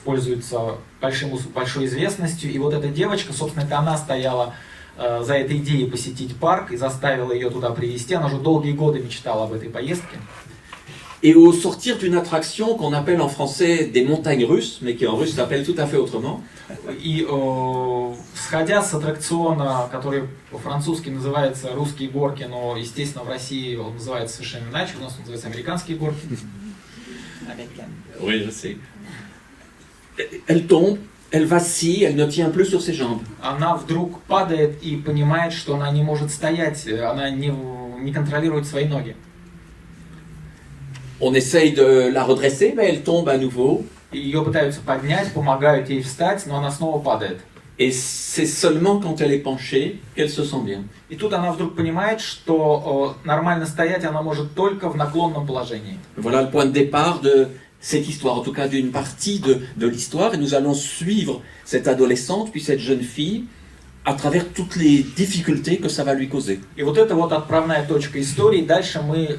пользуется большой известностью. И вот эта девочка, собственно, это она стояла за этой идеей посетить парк и заставила ее туда привезти. Она уже долгие годы мечтала об этой поездке. Et au sortir d'une attraction qu'on appelle en français des montagnes russes, mais qui en russe s'appelle tout à fait autrement. И сходя с аттракциона, который по-французски называется «Русские горки», но, естественно, в России он называется совершенно иначе, у нас он называется «Американские горки». Oui, je sais. Elle tombe, elle vacille, elle ne tient plus sur ses jambes. Она вдруг падает и понимает, что она не может стоять, она не контролирует свои ноги. On essaye de la redresser, mais elle tombe à nouveau. Ее пытаются поднять, помогают ей встать, но она снова падает. Et c'est seulement quand elle est penchée qu'elle se sent bien. И тут она вдруг понимает, что нормально стоять она может только в наклонном положении. Voilà le point de départ de cette histoire, en tout cas d'une partie de l'histoire. Et nous allons suivre cette adolescente, puis cette jeune fille, à travers toutes les difficultés que ça va lui causer. И вот это вот отправная точка истории. Дальше мы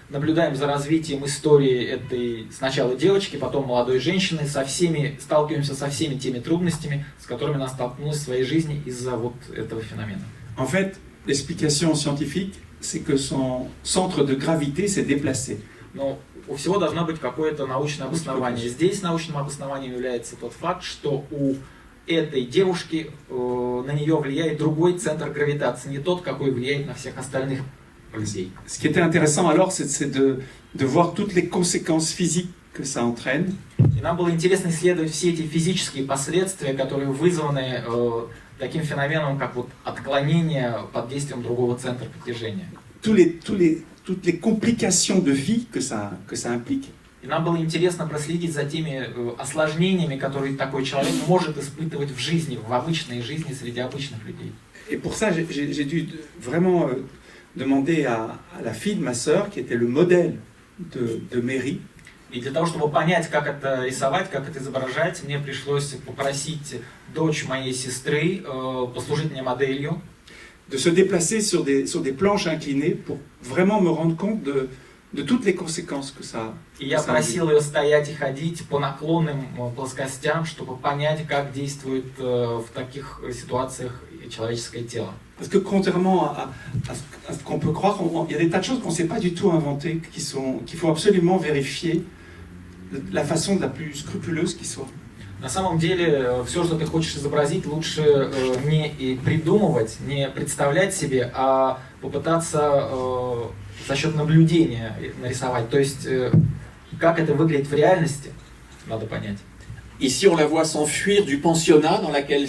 наблюдаем за развитием истории этой сначала девочки, потом молодой женщины, сталкиваемся со всеми теми трудностями, с которыми она столкнулась в своей жизни из-за вот этого феномена. En fait, l'explication scientifique c'est que son centre de gravité s'est déplacé. Но у всего должно быть какое-то научное обоснование. Здесь научным обоснованием является тот факт, что у этой девушки на нее влияет другой центр гравитации, не тот, какой влияет на всех остальных людей. Ce qui était intéressant alors, c'est de voir toutes les conséquences physiques que ça entraîne. И нам было интересно исследовать все эти физические последствия, которые вызваны таким феноменом, как вот отклонение под действием другого центра притяжения. Toutes les complications de vie que ça implique. И нам было интересно проследить за теми осложнениями, которые такой человек может испытывать в жизни, в обычной жизни среди обычных людей. Et pour ça, j'ai dû vraiment demander à la fille de ma sœur, qui était le modèle de Mary. И для того, чтобы понять, как это рисовать, как это изображать, мне пришлось попросить дочь моей сестры послужить мне моделью. De se déplacer sur des planches inclinées pour vraiment me rendre compte de toutes les conséquences que ça. И я просил ее стоять и ходить по наклонным плоскостям, чтобы понять, как действует в таких ситуациях человеческое тело. Parce que contrairement à ce qu'on peut croire, il y a des tas de choses qu'on ne sait pas du tout inventer, qu'il faut absolument vérifier de la façon la plus scrupuleuse qui soit. На самом деле, все, что ты хочешь изобразить, лучше не придумывать, не представлять себе, а попытаться за счет наблюдения нарисовать. То есть, как это выглядит в реальности, надо понять. Ici, on la voit s'enfuir du pensionnat dans lequel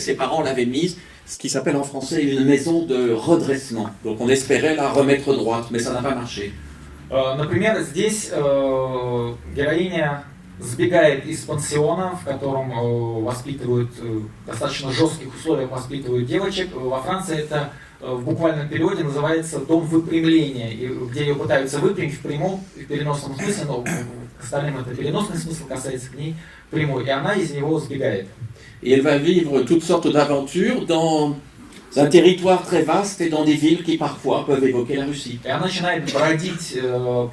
ses parents l'avaient mise, ce qui s'appelle en français une maison de redressement. Donc on espérait la remettre droite, mais ça n'a pas marché. Например, здесь героиня сбегает из пансиона, в котором воспитывают, в достаточно жестких условиях воспитывают девочек. Во Франции это в буквальном переводе называется «дом выпрямления», где ее пытаются выпрямить в прямом и переносном смысле, но к остальным это переносный смысл касается, к ней прямой, и она из него сбегает. Et elle va vivre toutes sortes d'aventures dans un territoire très vaste et dans des villes qui parfois peuvent évoquer la Russie. И она начинает бродить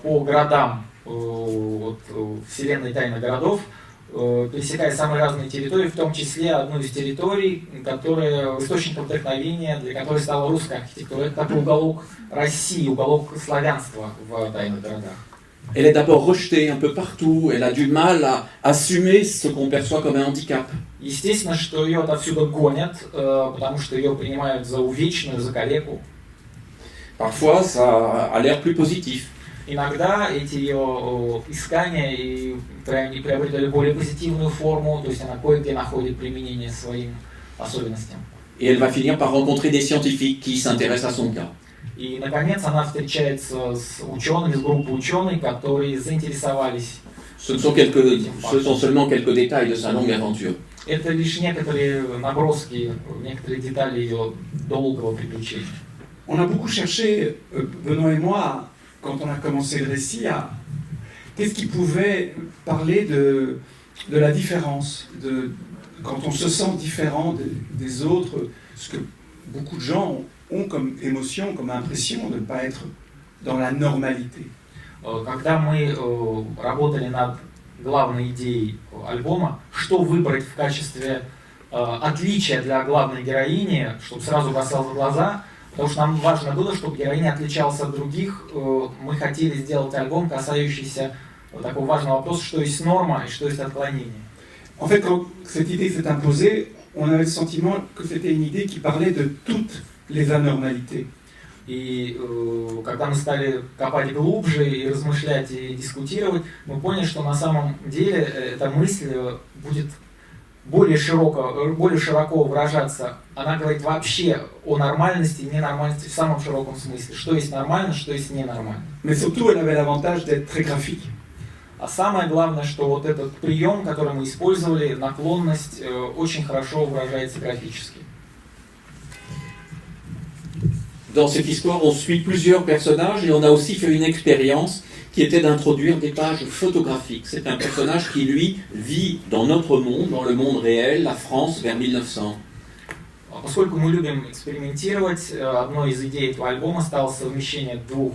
по городам вселенной тайных городов, пересекая самые разные территории, в том числе одну из территорий, которая источником вдохновения, для которой стала русская архитектура. Это такой уголок России, уголок славянства в тайных городах. Elle est d'abord rejetée un peu partout, elle a du mal à assumer ce qu'on perçoit comme un handicap. Естественно, что ее отовсюду гонят, потому что ее принимают за увечную, за калеку. Parfois, ça a l'air plus positif. Иногда эти ее искания и приобретали более позитивную форму, то есть она кое-где находит применение своим особенностям. Et elle va finir par rencontrer des scientifiques qui s'intéressent à son cas. И, наконец, она встречается с учеными, с группой ученых, которые заинтересовались. Ce sont seulement quelques détails de sa longue aventure. Это лишь некоторые наброски, некоторые детали ее долгого приключения. On a beaucoup cherché, Benoît et moi, quand on a commencé le récit, à qu'est-ce qui pouvait parler de la différence, quand on se sent différent des autres, ce que beaucoup de gens ont comme émotion, comme impression de ne pas être dans la normalité. Когда мы работали над главной идеей альбома, что выбрать в качестве отличия для главной героини, чтобы сразу бросалось в глаза, потому что нам важно было, чтобы героиня отличалась от других. Мы хотели сделать альбом, касающийся такого важного вопроса, что есть норма и что есть отклонение. En fait, quand cette idée s'est imposée, on avait le sentiment que c'était une idée qui parlait de toutes les anormalités. И когда мы стали копать глубже и размышлять и дискутировать, мы поняли, что на самом деле эта мысль будет более широко выражаться. Она говорит вообще о нормальности и ненормальности в самом широком смысле. Что есть нормально, что есть ненормально. Mais surtout, elle avait l'avantage d'être très graphique. А самое главное, что вот этот прием, который мы использовали, наклонность, очень хорошо выражается графически. Dans cette histoire, on suit plusieurs personnages et on a aussi fait une expérience qui était d'introduire des pages photographiques. C'est un personnage qui, lui, vit dans notre monde, dans le monde réel, la France, vers 1900. Поскольку мы любим экспериментировать, одной из идей этого альбома стало совмещение двух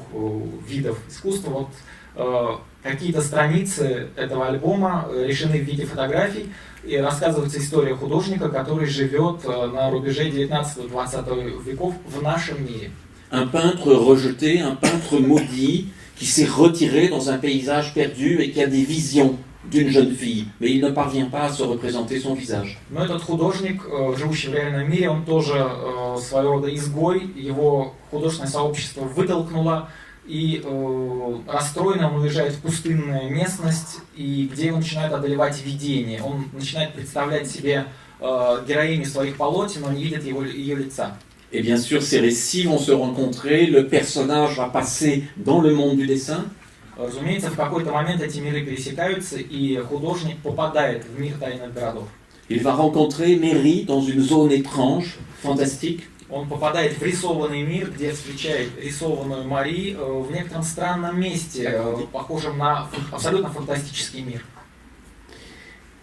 видов искусства. Вот какие-то страницы этого альбома решены в виде фотографий, и рассказывается история художника, который живет на рубеже 19-20 веков в нашем мире. un peintre rejeté, un peintre maudit, qui s'est retiré dans un paysage perdu et qui a des visions d'une jeune fille, mais il ne parvient pas à se représenter son visage. Но этот художник, живущий в реальном мире, он тоже своего рода изгой, его художественное сообщество вытолкнуло, и расстроенно он уезжает в пустынную местность, и где его начинают одолевать видения. Он начинает представлять себе героиню своих полотен, но не видит ее лица. Et bien sûr, ces récits vont se rencontrer, le personnage va passer dans le monde du dessin. Разумеется, в какой-то момент эти миры пересекаются, и художник попадает в мир тайных городов. Il va rencontrer Mary dans une zone étrange, fantastique. Он попадает в рисованный мир, где встречает рисованную Мари в некотором странном месте, похожем на абсолютно фантастический мир.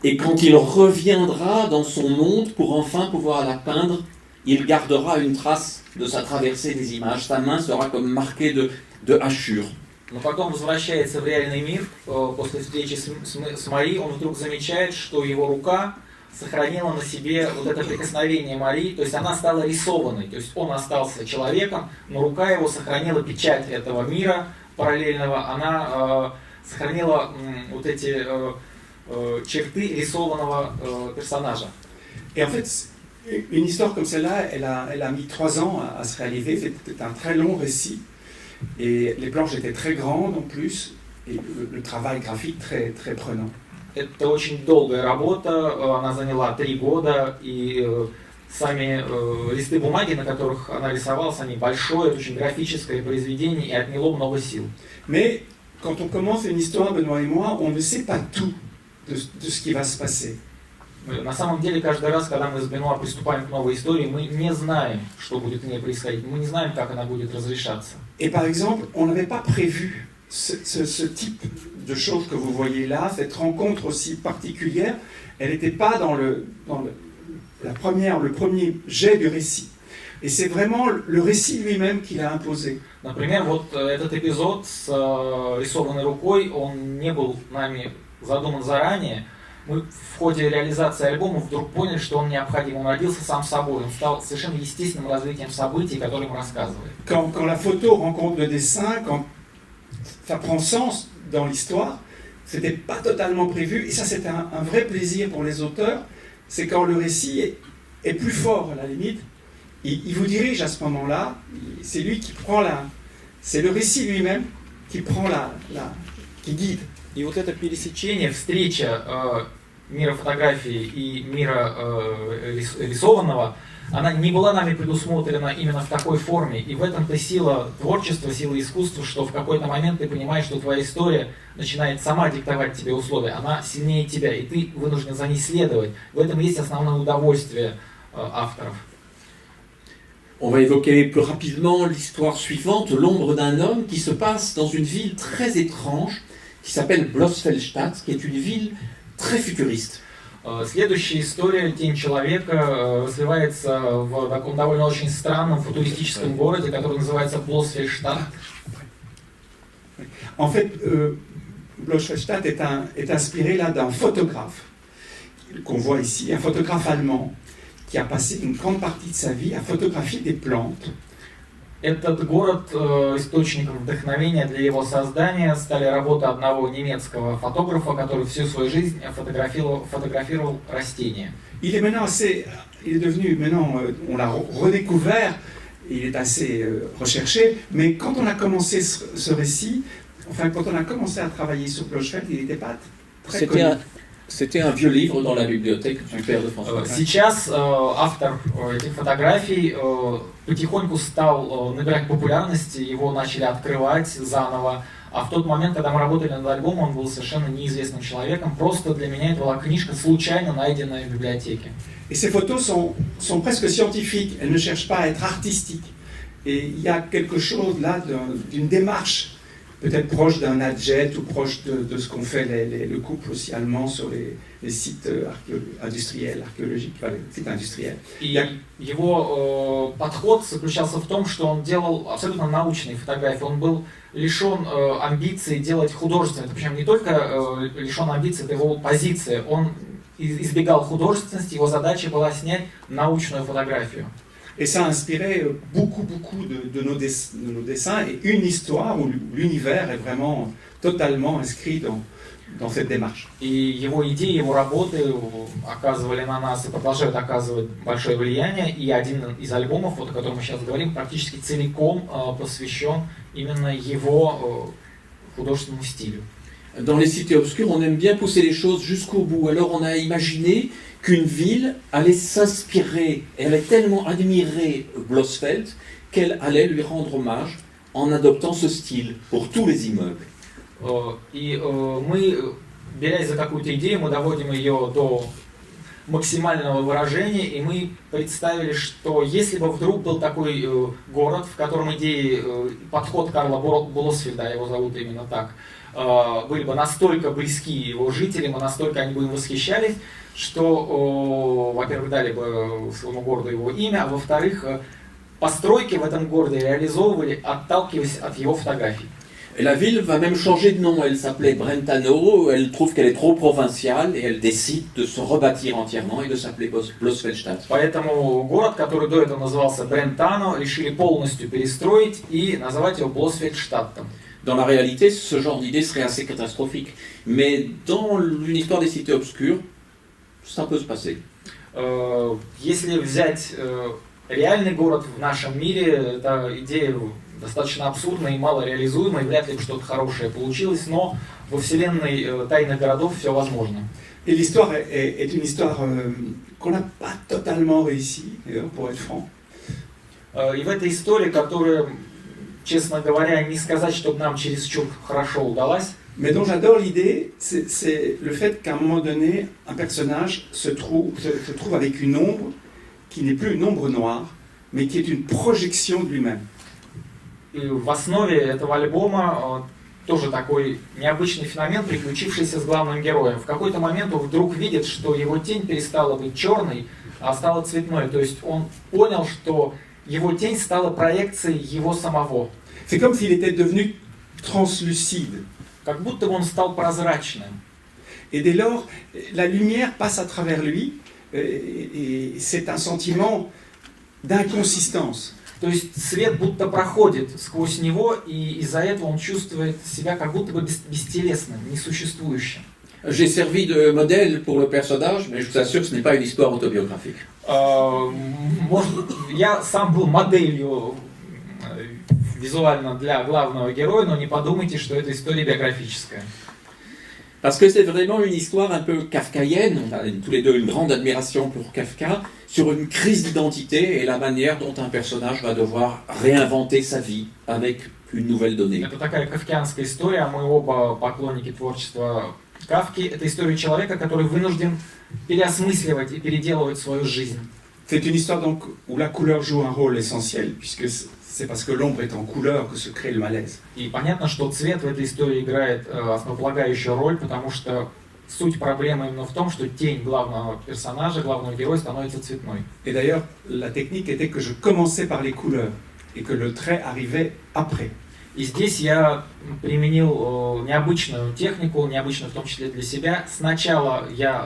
Et quand il reviendra dans son monde pour enfin pouvoir la peindre, il gardera une trace de sa traversée des images. Sa main sera comme marquée de hachures. Но потом возвращается в реальный мир, после встречи с Мари, он вдруг замечает, что его рука сохранила на себе вот это прикосновение Мари, то есть она стала рисованной, то есть он остался человеком, но рука его сохранила печать этого мира параллельного, она сохранила вот эти черты рисованного персонажа. Et en fait, une histoire comme celle-là, elle a mis 3 ans à se réaliser. C'était un très long récit. Et les planches étaient très grandes en plus. Et le travail graphique très, très prenant. Это очень долгая работа, она заняла 3 года, и сами листы бумаги, на которых она рисовалась, они большое, очень графическое произведение, и отняло много сил. Mais quand on commence une histoire, Benoît et moi, on ne sait pas tout de ce qui va se passer. На самом деле, каждый раз, когда мы с Бенуа приступаем к новой истории, мы не знаем, что будет в ней происходить, мы не знаем, как она будет разрешаться. Et par exemple, on n'avait pas prévu ce type de choses que vous voyez là, cette rencontre aussi particulière, elle n'était pas dans le premier jet du récit. Et c'est vraiment le récit lui-même qui l'a imposé. Например, вот этот эпизод с рисованной рукой, он не был нами задуман заранее. Мы в ходе реализации альбома вдруг поняли, что он необходим. Он родился сам собой, он стал совершенно естественным развитием событий, которые мы рассказываем. Quand la photo rencontre le dessin, quand ça prend sens dans l'histoire, c'était pas totalement prévu. Et ça, c'est un vrai plaisir pour les auteurs. C'est quand le récit est plus fort, à la limite. Il vous dirige à ce moment-là. C'est lui qui prend c'est le récit lui-même qui prend qui guide. И вот это пересечение, встреча мира фотографии и мира рисованного, она не была нами предусмотрена именно в такой форме. И в этом-то сила творчества, сила искусства, что в какой-то момент ты понимаешь, что твоя история начинает сама диктовать тебе условия. Она сильнее тебя, и ты вынужден за ней следовать. В этом есть основное удовольствие авторов. On va évoquer plus rapidement l'histoire suivante, l'ombre d'un homme qui se passe dans une ville très étrange, qui s'appelle Blossfeldstadt, qui est une ville très futuriste. Следующая история «Тень человека» развивается в таком довольно очень странном футуристическом городе, который называется Blossfeldstadt. En fait, Blossfeldstadt est inspiré là d'un photographe qu'on voit ici, un photographe allemand qui a passé une grande partie de sa vie à photographier des plantes. Этот город источником вдохновения для его создания стали работы одного немецкого фотографа, который всю свою жизнь фотографировал растения. Il est devenu maintenant, on l'a redécouvert, il est assez recherché, mais quand on a commencé ce récit, enfin quand on a commencé à travailler sur Blossfeldt, il n'était pas très connu. C'était un vieux livre dans la bibliothèque du père de François. Сейчас автор этих фотографий потихоньку стал набирать популярность, его начали открывать заново. А в тот момент, когда мы работали над альбомом, он был совершенно неизвестным человеком. Просто для меня это была книжка, случайно найденная в библиотеке. Et ces photos sont presque scientifiques, elles ne cherchent pas à être artistiques. Et il y a quelque chose là d'une démarche peut-être proche d'un Adjet ou proche de ce qu'ont fait le couple aussi allemand sur les sites industriels, archéologiques, enfin, les sites industriels. И его подход заключался в том, что он делал абсолютно научные фотографии. Он был лишен амбиций делать художественные. Причем не только лишен амбиций, это его позиция. Он избегал художественности, его задача была снять научную фотографию. Et ça a inspiré beaucoup de nos dessins et une histoire où l'univers est vraiment totalement inscrit dans cette démarche. И его идеи, его работы оказывали на нас и продолжают оказывать большое влияние. И один из альбомов, вот, о котором мы сейчас говорим, практически целиком посвящен именно его художественному стилю. Dans les cités obscures, on aime bien pousser les choses jusqu'au bout. Alors on a imaginé qu'une ville allait s'inspirer, elle allait tellement admirer Blosfeld qu'elle allait lui rendre hommage en adoptant ce style pour tous les immeubles. И мы, берясь за какую-то идею, мы доводим ее до максимального выражения, и мы представили, что если бы вдруг был такой город, в котором идеи, подход Карла Блосфельда, его зовут именно так, были бы настолько близки его жителям, и настолько они бы им восхищались, что, во-первых, дали бы своему городу его имя, а во-вторых, постройки в этом городе реализовывали, отталкиваясь от его фотографий. Et la ville va même changer de nom, elle s'appelait Brentano, elle trouve qu'elle est trop provinciale et elle décide de se rebâtir entièrement et de s'appeler Blosfeldstadt. Поэтому город, который до этого назывался Брентано, решили полностью перестроить и назвать его Блосфельдштадтом. Dans la réalité, ce genre d'idée serait assez catastrophique. Mais dans une histoire des cités obscures, ça peut se passer. Если взять реальный город в нашем мире, эта идея достаточно абсурдная и мало реализуемая, вряд ли что-то хорошее получилось, но во вселенной тайных городов все возможно. Et l'histoire est une histoire qu'on n'a pas totalement réussi, pour être franc. И в этой истории, которая, честно говоря, не сказать, чтобы нам чересчур хорошо удалась. Mais dont j'adore l'idée, c'est le fait qu'à un moment donné, un personnage se trouve avec une ombre qui n'est plus une ombre noire, mais qui est une projection de lui-même. И в основе этого альбома тоже такой необычный феномен, приключившийся с главным героем. В какой-то момент он вдруг видит, что его тень перестала быть черной, а стала цветной. То есть он понял, что его тень стала проекцией его самого. C'est comme s'il était devenu translucide. Как будто он стал прозрачным. Et dès lors, la lumière passe à travers lui, et c'est un sentiment d'inconsistance. То есть свет будто проходит сквозь него, и из-за этого он чувствует себя как будто бы бестелесным, несуществующим. J'ai servi de modèle pour le personnage, mais je vous assure que ce n'est pas une histoire autobiographique. Я сам был моделью визуально для главного героя, но не подумайте, что это история биографическая. Parce que c'est vraiment une histoire un peu kafkaïenne, on a tous les deux une grande admiration pour Kafka, sur une crise d'identité et la manière dont un personnage va devoir réinventer sa vie avec une nouvelle donnée. Это такая кафкианская история, мы оба поклонники творчества Кафки. Это история человека, который вынужден переосмысливать и переделывать свою жизнь. C'est une histoire donc où la couleur joue un rôle essentiel, puisque c'est parce que l'ombre est en couleur que se crée le malaise. И понятно, что цвет в этой истории играет основополагающую роль, потому что суть проблемы именно в том, что тень главного персонажа, главного героя становится цветной. Et d'ailleurs, la technique était que je commençais par les couleurs et que le trait arrivait après. И здесь я применил необычную технику, необычную в том числе для себя. Сначала я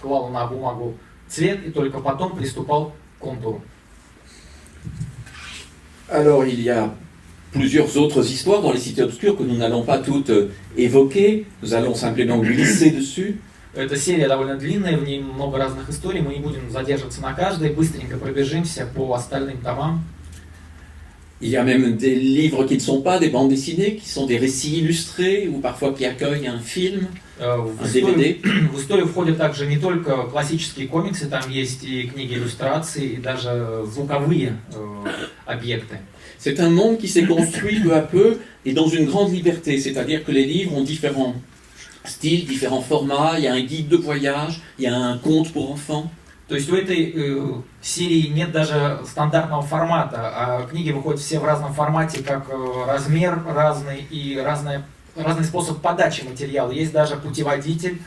клал на бумагу цвет и только потом приступал к контуру. Alors il y a plusieurs autres histoires dans les cités obscures que nous n'allons pas toutes évoquer, nous allons simplement glisser dessus. Эта серия довольно длинная, в ней много разных историй, мы не будем задерживаться на каждой, быстренько пробежимся по остальным томам. Il y a même des livres qui ne sont pas des bandes dessinées, qui sont des récits illustrés ou parfois qui accueillent un film, un DVD. В историю входят также не только классические комиксы, там есть и книги иллюстраций, и даже звуковые объекты. C'est un monde qui s'est construit peu à peu et dans une grande liberté, c'est-à-dire que les livres ont différents styles, différents formats, il y a un guide de voyage, il y a un conte pour enfants. То есть у этой серии нет даже стандартного формата, а книги выходят все в разном формате, как размер разный и разный способ подачи материала. Есть даже путеводитель,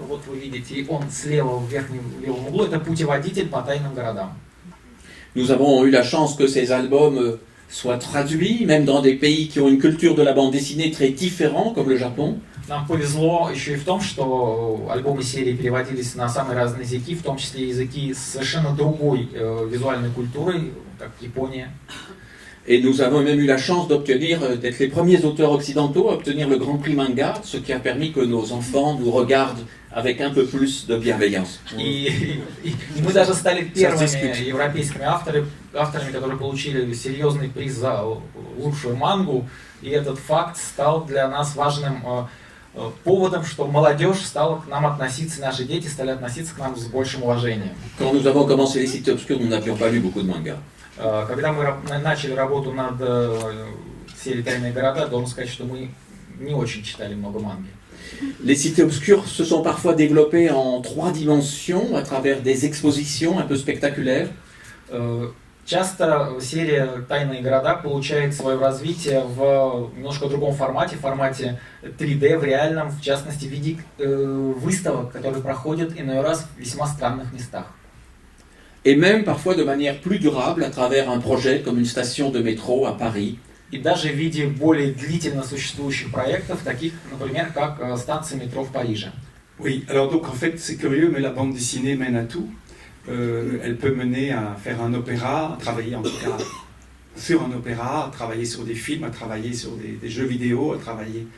вот вы видите, он слева в верхнем левом углу, это путеводитель по тайным городам. Nous avons eu la chance que ces albums soit traduit, même dans des pays qui ont une culture de la bande dessinée très différente, comme le Japon. Нам повезло еще и в том, что альбомы серии переводились на самые разные языки, в том числе языки с совершенно другой визуальной культурой, как Япония. Et nous avons même eu la chance d'être les premiers auteurs occidentaux à obtenir le Grand Prix Manga, ce qui a permis que nos enfants nous regardent avec un peu plus de bienveillance. И мы даже стали первыми европейскими авторами, которые получили серьезный приз за лучшую мангу, и этот факт стал для нас важным поводом, что молодежь стала к нам относиться, наши дети стали относиться к нам с большим уважением. Quand nous avons commencé les cités obscures, nous n'avions pas lu beaucoup de mangas. Когда мы начали работу над серией «Тайные города», должен сказать, что мы не очень читали много манги. Les cités obscures se sont parfois développées en 3 dimensions à travers des expositions un peu spectaculaires. Часто серия «Тайные города» получает свое развитие в немножко другом формате, в формате 3D, в реальном, в частности, в виде выставок, которые проходят иной раз в весьма странных местах. Et même parfois de manière plus durable à travers un projet comme une station de métro à Paris. И даже в виде более длительно существующих проектов, таких, например, как станция метро в Париже. Oui, alors donc en fait c'est curieux, mais la bande dessinée mène à tout. Elle peut mener à faire un opéra, à travailler en tout cas sur un opéra, à travailler sur des films, à travailler sur des jeux vidéo, à travailler...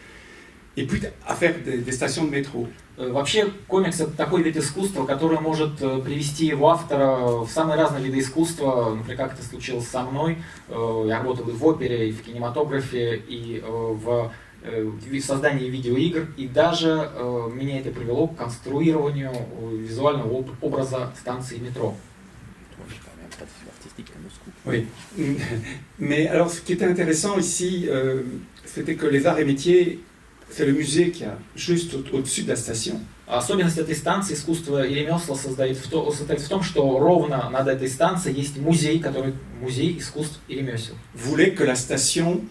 Et puis à faire des stations de métro. Вообще, комикс — это такой вид искусства, который может привести его автора в самые разные виды искусства, например, как это случилось со мной. Я работал и в опере, и в кинематографе, и в создании видеоигр, и даже меня это привело к конструированию визуального образа станции метро. Oui, mais alors ce qui était intéressant ici, c'était que les arts et métiers, c'est le musée qui est juste au-dessus de la station. Особенность этой станции искусства и ремесла состоит в том, что ровно над этой станцией есть музей, который музей искусств и ремесел. Voulait que la station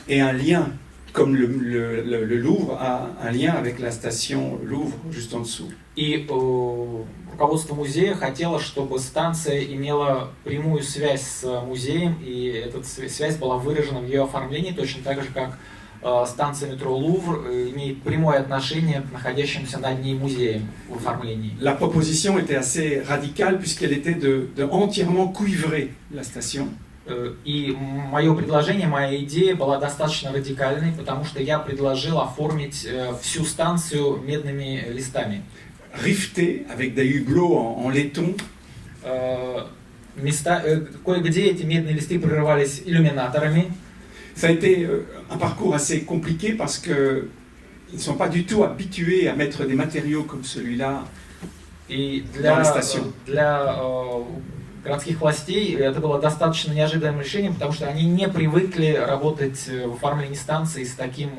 ait un lien, comme le Louvre a un lien avec la station Louvre juste en dessous. И руководство музея хотело, чтобы станция имела прямую связь с музеем, и эта связь была выражена в ее оформлении, точно так же, как станция метро Лувр имеет прямое отношение к находящимся над ней музеям в оформлении. La proposition était assez radicale puisqu'elle était de entièrement cuivrer la station. И мое предложение, моя идея была достаточно радикальной, потому что я предложил оформить всю станцию медными листами. Rifté avec des hublots en laiton. Кое-где эти медные листы прорывались иллюминаторами. Ça a été un parcours assez compliqué parce qu'ils ne sont pas du tout habitués à mettre des matériaux comme celui-là dans les stations. Для городских властей это было достаточно неожиданным решением, потому что они не привыкли работать в оформлении станции с таким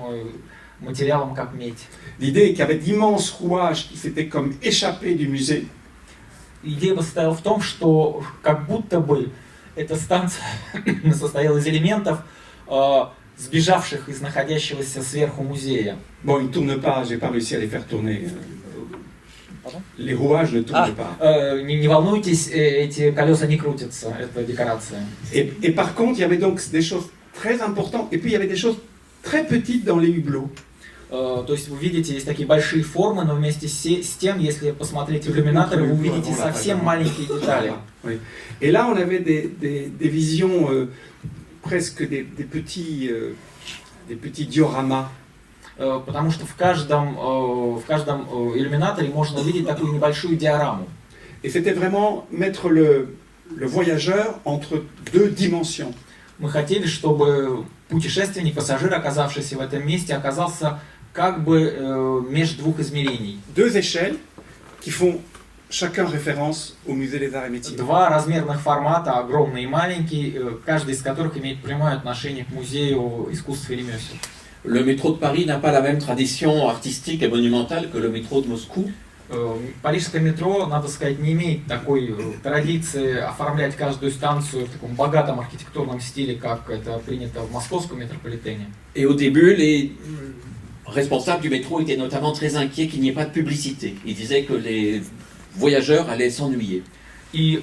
материалом, как медь. L'idée est qu'il y avait d'immenses rouages qui s'étaient comme échappés du musée. Идея состояла в том, что как будто бы эта станция состояла из элементов, сбежавших из находящегося сверху музея. Bon, ils ne tournent pas, j'ai pas réussi à les faire tourner. Les rouages ne tournent pas. Не волнуйтесь, эти колеса не крутятся, это декорация. Et par contre, il y avait donc des choses très importantes, et puis il y avait des choses très petites dans les hublots. То есть вы видите, есть такие большие формы, но вместе с тем, если посмотреть в иллюминаторы, вы увидите совсем маленькие детали. Oui. Et là, on avait des visions presque des petits dioramas. Потому что в каждом иллюминаторе можно увидеть такую небольшую диораму. Et c'était vraiment mettre le voyageur entre deux dimensions. Мы хотели, чтобы путешественник, пассажир, оказавшийся в этом месте, оказался как бы между двух измерений. Deux échelles qui font chacun référence au musée des arts et métiers. Два размерных формата, огромный и маленький, каждый из которых имеет прямое отношение к музею искусств и ремесел. Le métro de Paris n'a pas la même tradition artistique et monumentale que le métro de Moscou. Парижское метро, надо сказать, не имеет такой традиции оформлять каждую станцию в таком богатом архитектурном стиле, как это принято в московском метрополитене. Et au début, les responsables du métro étaient notamment très inquiets qu'il n'y ait pas de publicité. Ils disaient que les voyageurs allaient s'ennuyer. И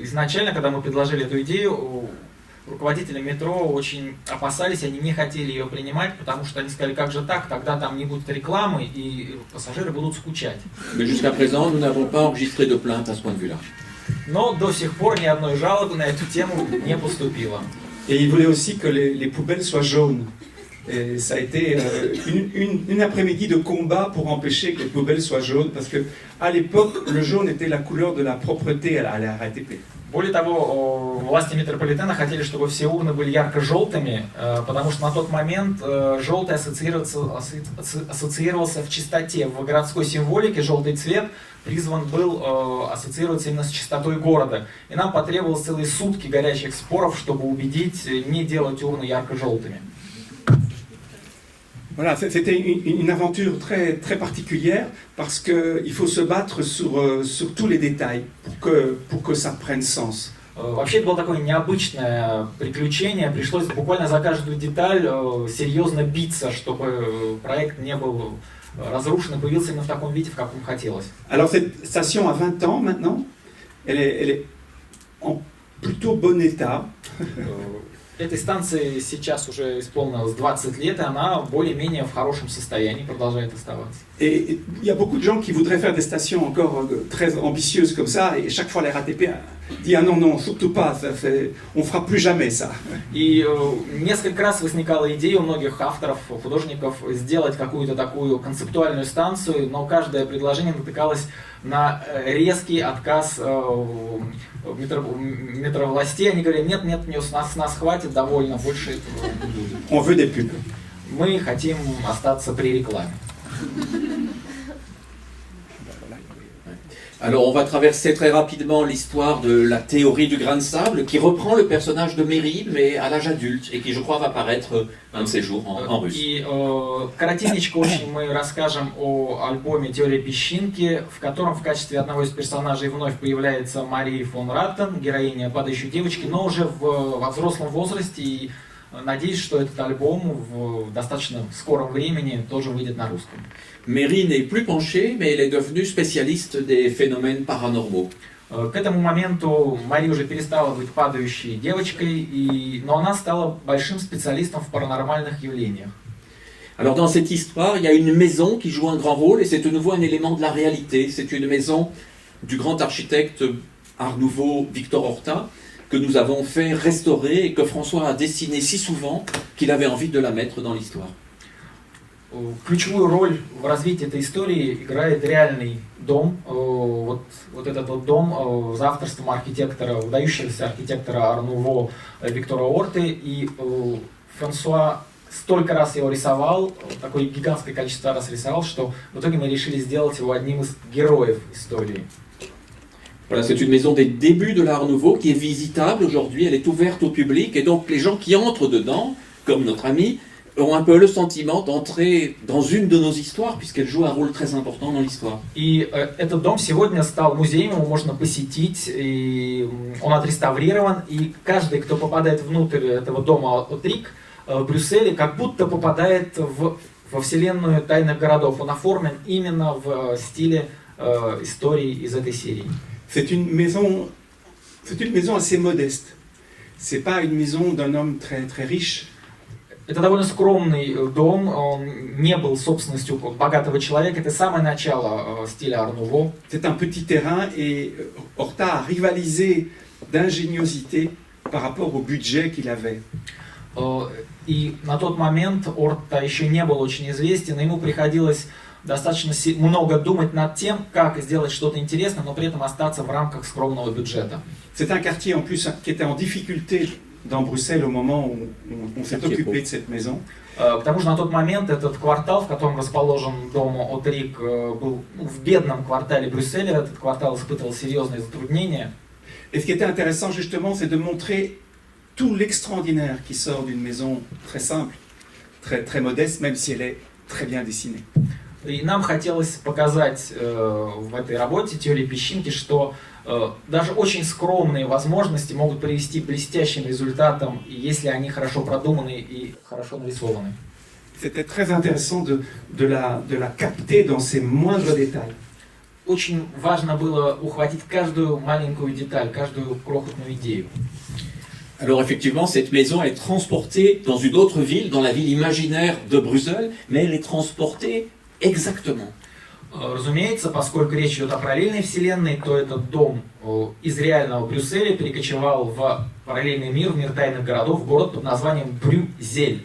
изначально, когда мы предложили эту идею, руководители метро очень опасались, они не хотели ее принимать, потому что они сказали, как же так, тогда там не будет рекламы и пассажиры будут скучать. Mais jusqu'à présent, nous n'avons pas enregistré de plainte à ce point de vue-là. Но до сих пор ни одной жалобы на эту тему не поступило. Et ils voulaient aussi que les poubelles soient jaunes. Et ça a été une après-midi de combat pour empêcher que les poubelles soient jaunes, parce que à l'époque, le jaune était la couleur de la propreté à la RATP. Более того, власти метрополитена хотели, чтобы все урны были ярко-желтыми, потому что на тот момент желтый ассоциировался в чистоте. В городской символике желтый цвет призван был ассоциироваться именно с чистотой города. И нам потребовалось целые сутки горячих споров, чтобы убедить не делать урны ярко-желтыми. Voilà, c'était une aventure très, très particulière parce qu'il faut se battre sur tous les détails pour que ça prenne sens. Вообще это было такое необычное приключение, пришлось буквально за каждую деталь серьезно биться, чтобы проект не был разрушен и появился именно в таком виде, в каком хотелось. Alors cette station a 20 ans maintenant, elle est en plutôt bon état. Этой станции сейчас уже исполнилось 20 лет, и она более-менее в хорошем состоянии продолжает оставаться. Et il y a beaucoup de gens qui voudraient faire des stations encore très ambitieuses comme ça, et chaque fois la RATP dit ah non, surtout pas, on fera plus jamais ça. И несколько раз возникала идея у многих авторов, художников сделать какую-то такую концептуальную станцию, но каждое предложение натыкалось на резкий отказ метровластей. Они говорили, нет, с нас хватит, довольно, больше этого не будет. On veut des pubs. Мы хотим остаться при рекламе. Alors on va traverser très rapidement l'histoire de la théorie du grain de sable qui reprend le personnage de Mérine mais à l'âge adulte et qui je crois va paraître un de ces jours en russe. И коротенечко очень мы расскажем о альбоме «Теория песчинки», в котором в качестве одного из персонажей вновь появляется Мария фон Раттен, героиня «Падающей девочки», но уже во взрослом возрасте, и надеюсь, что этот альбом в достаточно скором времени тоже выйдет на русском. Mérine est plus penchée, mais elle est devenue spécialiste des phénomènes paranormaux. К этому моменту Мария уже перестала быть падающей девочкой, но она стала большим специалистом в паранормальных явлениях. Alors dans cette histoire, il y a une maison qui joue un grand rôle et c'est de nouveau un élément de la réalité. C'est une maison du grand architecte Art Nouveau Victor Horta que nous avons fait restaurer et que François a dessiné si souvent qu'il avait envie de la mettre dans l'histoire. Ключевую роль в развитии этой истории играет реальный дом. Вот этот вот дом за авторством архитектора, выдающегося архитектора Ар Нуво Виктора Орты. И Франсуа столько раз его рисовал, такое гигантское количество раз рисовал, что в итоге мы решили сделать его одним из героев истории. Voilà, c'est une maison des débuts de l'Art Nouveau qui est visitable aujourd'hui, elle est ouverte au public et donc les gens qui entrent dedans, comme notre ami, ont un peu le sentiment d'entrer dans une de nos histoires puisqu'elle joue un rôle très important dans l'histoire. И этот дом сегодня стал музеем, его можно посетить, и он отреставрирован, и каждый, кто попадает внутрь этого дома Отрик в Брюсселе, как будто попадает во вселенную тайных городов. Он оформлен именно в стиле истории из этой серии. C'est une maison assez modeste. C'est pas une maison d'un homme très très riche. Это довольно скромный дом, он не был собственностью богатого человека, это самое начало стиля Ар Нуво. C'est un petit terrain et Horta a rivalisé d'ingéniosité par rapport au budget qu'il avait. И на тот момент Орта еще не был очень известен, но ему приходилось достаточно много думать над тем, как сделать что-то интересное, но при этом остаться в рамках скромного бюджета. C'est un quartier en plus qui était en difficulté dans Bruxelles au moment où on s'est occupé de cette maison. К тому же на тот момент этот квартал, в котором расположен дом Отрик, был в бедном квартале Брюсселя, этот квартал испытывал серьезные затруднения. Et ce qui était intéressant justement, c'est de montrer tout l'extraordinaire qui sort d'une maison très simple, très, très modeste, même si elle est très bien dessinée. И нам хотелось показать в этой работе «Теория песчинки», что даже очень скромные возможности могут привести к блестящим результатам, если они хорошо продуманы и хорошо нарисованы. C'était très intéressant de la capter dans ses moindres détails. Очень важно было ухватить каждую маленькую деталь, каждую крохотную идею. Alors effectivement, cette maison est transportée dans une autre ville, dans la ville imaginaire de Bruxelles, mais elle est transportée exactement. Разумеется, поскольку речь идет о параллельной вселенной, то этот дом из реального Брюсселя перекочевал в параллельный мир, в мир тайных городов, в город под названием Брюзель.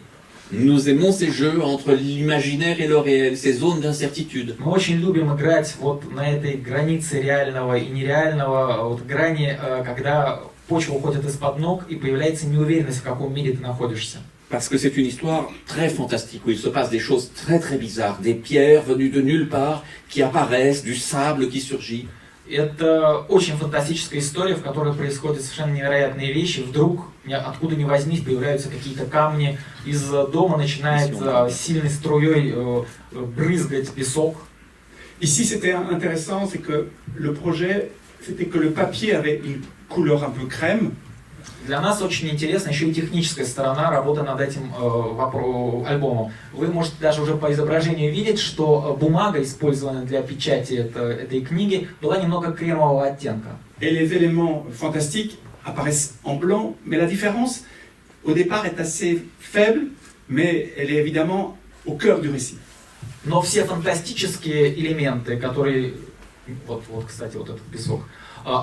Nous aimons ces jeux entre l'imaginaire et le réel, ces zones d'incertitude. Мы очень любим играть вот на этой границе реального и нереального, вот грани, когда почва уходит из-под ног и появляется неуверенность, в каком мире ты находишься. Parce que c'est une histoire très fantastique, où il se passe des choses très très bizarres, des pierres venues de nulle part qui apparaissent, du sable qui surgit. Это очень фантастическая история, в которой происходят совершенно невероятные вещи. Вдруг, откуда ни возьмись, появляются какие-то камни, из дома начинает сильной струей брызгать песок. Ici, c'était intéressant, c'est que le projet, c'était que le papier avait une couleur un peu crème. Для нас очень интересна еще и техническая сторона работы над этим альбомом. Вы можете даже уже по изображению видеть, что бумага, использованная для печати этой книги, была немного кремового оттенка. Et les éléments fantastiques apparaissent en blanc, mais la différence, au départ, est assez faible, mais elle est évidemment au cœur du récit. Но все фантастические элементы, которые... Вот, кстати, вот этот песок.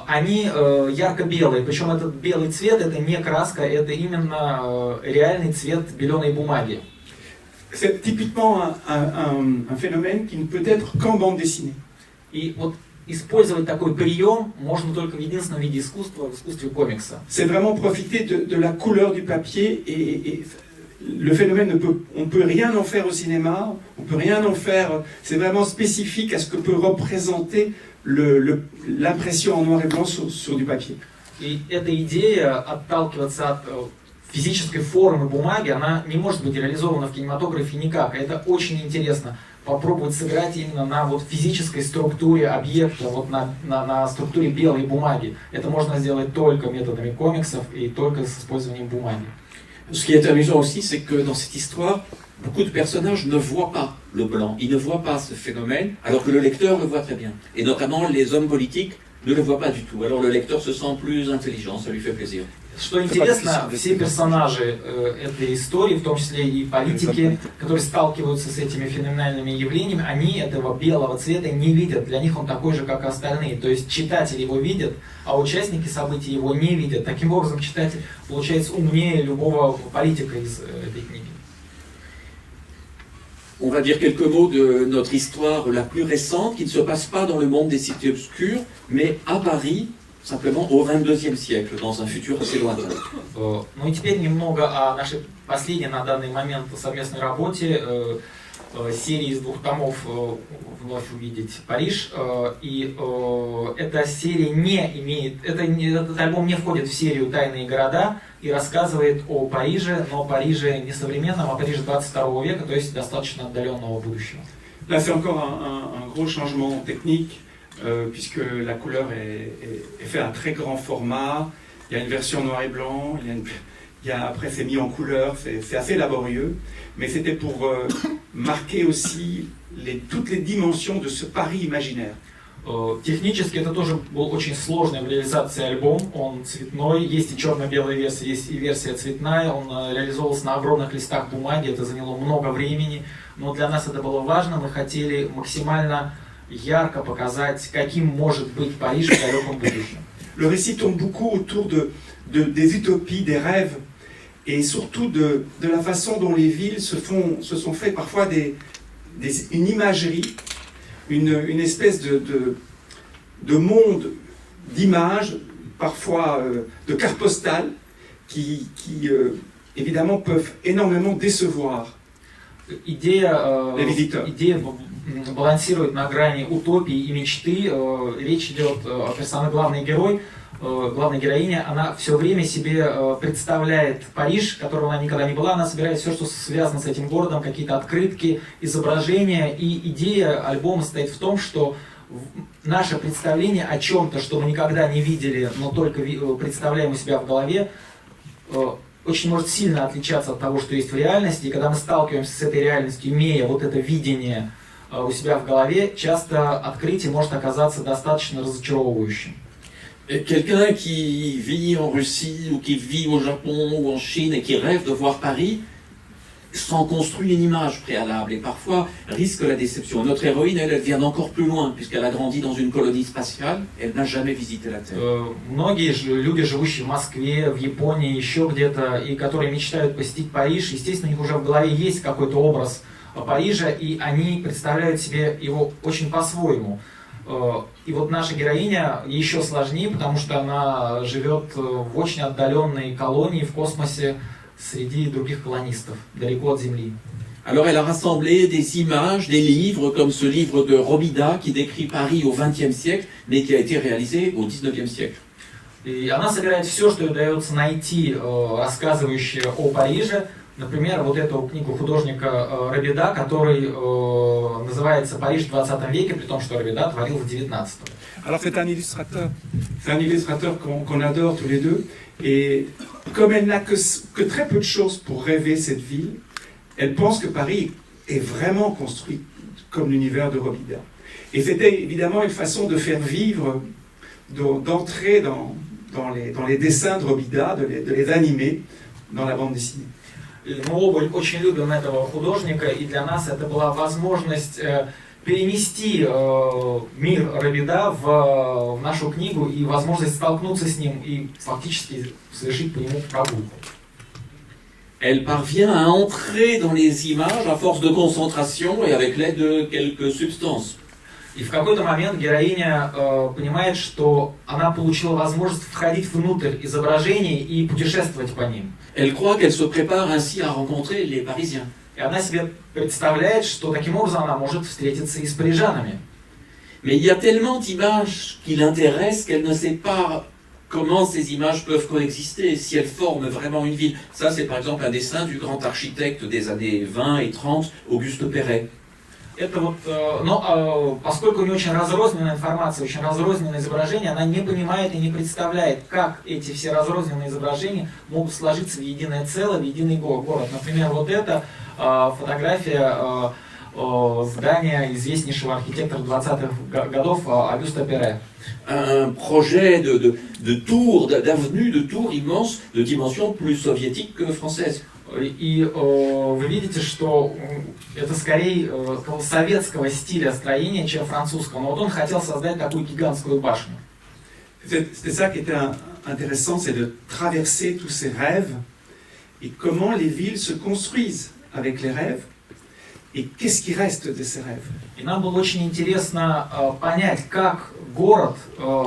Они ярко-белые, причем этот белый цвет это не краска, это именно реальный цвет беленой бумаги. C'est typiquement un phénomène qui ne peut être qu'en bande dessinée. И вот использовать такой прием можно только в единственном виде искусства, в искусстве комикса. C'est vraiment profiter de la couleur du papier et le phénomène on peut rien en faire au cinéma, on peut rien en faire. C'est vraiment spécifique à ce que peut représenter l'impression en noir et blanc sur du papier. И эта идея отталкиваться от физической формы бумаги, она не может быть реализована в кинематографе никак. Это очень интересно. Попробовать сыграть именно на вот физической структуре объекта, вот на структуре белой бумаги. Это можно сделать только методами комиксов и только с использованием бумаги. Ce qui est amusant aussi, c'est que dans cette histoire, beaucoup de personnages ne voient pas le blanc, ils ne voient pas ce phénomène, alors que le lecteur le voit très bien. Et notamment les hommes politiques ne le voient pas du tout. Alors le lecteur se sent plus intelligent, ça lui fait plaisir. Что интересно, все персонажи этой истории, в том числе и политики, которые сталкиваются с этими феноменальными явлениями, они этого белого цвета не видят. Для них он такой же, как и остальные. То есть читатели его видят, а участники событий его не видят. Таким образом, читатель получается умнее любого политика из этой книги. On va dire quelques mots de notre histoire la plus récente, qui ne se passe pas dans le monde des cités obscures, mais à Paris, simplement au XXIe siècle, dans un futur assez lointain. Ну и теперь немного о нашей последней на данный момент совместной работе, серии из 2 томов «Вновь увидеть Париж». И эта серия не имеет, этот альбом не входит в серию «Тайные города» и рассказывает о Париже, но Париже не современном, а Париже 22 века, то есть достаточно отдаленного будущего. Là, c'est encore un gros changement technique, puisque la couleur est faite à très grand format. Il y a une version noir et blanc, après c'est mis en couleur, c'est assez laborieux, mais c'était pour marquer aussi toutes les dimensions de ce Paris imaginaire. Технически это тоже был очень сложный в реализации альбом, он цветной, есть и черно-белая версия, есть и версия цветная, он реализовывался на огромных листах бумаги, это заняло много времени, но для нас это было важно, мы хотели максимально ярко показать, каким может быть Париж в далеком будущем. Le récit tourne beaucoup autour des utopies, des rêves, et surtout de la façon dont les villes se sont fait parfois une imagerie, une espèce de monde d'images, parfois de cartes postales, qui évidemment peuvent énormément décevoir les visiteurs. Идея балансирует на грани утопии и мечты. Речь идет о персонаже, главная героиня, она все время себе представляет Париж, которого она никогда не была, она собирает все, что связано с этим городом, какие-то открытки, изображения, и идея альбома состоит в том, что наше представление о чем-то, что мы никогда не видели, но только представляем у себя в голове, очень может сильно отличаться от того, что есть в реальности, и когда мы сталкиваемся с этой реальностью, имея вот это видение у себя в голове, часто открытие может оказаться достаточно разочаровывающим. Et quelqu'un qui vit en Russie ou qui vit au Japon ou en Chine et qui rêve de voir Paris s'en construit une image préalable et parfois risque la déception. Notre héroïne, elle vient d'encore plus loin puisqu'elle a grandi dans une colonie spatiale, elle n'a jamais visité la Terre. Многие люди, живущие в Москве, в Японии, еще где-то, и которые мечтают посетить Париж, естественно, у них уже в голове есть какой-то образ Парижа, и они представляют себе его очень по-своему. И вот наша героиня еще сложнее, потому что она живет в очень отдаленной колонии в космосе среди других колонистов, далеко от Земли. Alors elle a rassemblé des images, des livres, comme ce livre de Robida qui décrit Paris au XXe siècle, mais qui a été réalisé au XIXe siècle. И она собирает все, что ей удается найти, рассказывающее о Париже. Например, вот эту книгу художника Робида, который называется «Париж в 20 веке», при том, что Робида творил в 19. Alors c'est un illustrateur qu'on adore tous les deux, et comme elle n'a que très peu de choses pour rêver cette ville, elle pense que Paris est vraiment construit comme l'univers de Robida. Et c'était évidemment une façon de faire vivre, d'entrer dans les dessins de Robida, de les animer dans la bande dessinée. Мы оба очень любим этого художника, и для нас это была возможность перенести мир Робида в нашу книгу и возможность столкнуться с ним и фактически совершить по нему прогулку. Elle parvient à entrer dans les images à force de concentration et avec l'aide de quelques substances. И в какой-то момент героиня понимает, что она получила возможность входить внутрь изображений и путешествовать по ним. Elle croit qu'elle se prépare ainsi à rencontrer les Parisiens. И она себе представляет, что таким образом она может встретиться и с парижанами. Mais il y a tellement d'images qui l'intéressent qu'elle ne sait pas comment ces images peuvent coexister, si elles forment vraiment une ville. Ça, c'est par exemple un dessin du grand architecte des années 20 et 30, Auguste Perret. Это вот, но поскольку у нее очень разрозненная информация, очень разрозненное изображение, она не понимает и не представляет, как эти все разрозненные изображения могут сложиться в единое целое, в единый город. Например, вот это фотография здания известнейшего архитектора 20-х годов Auguste Perret. Un projet de tour, d'avenue, de tour immense, de dimension plus soviétique que française. И вы видите, что это скорее такого советского стиля строения, чем французского. Но вот он хотел создать такую гигантскую башню. C'était ça qui était intéressant, c'est de traverser tous ces rêves et comment les villes se construisent avec les rêves et qu'est-ce qui reste de ces rêves. И нам было очень интересно понять, как город,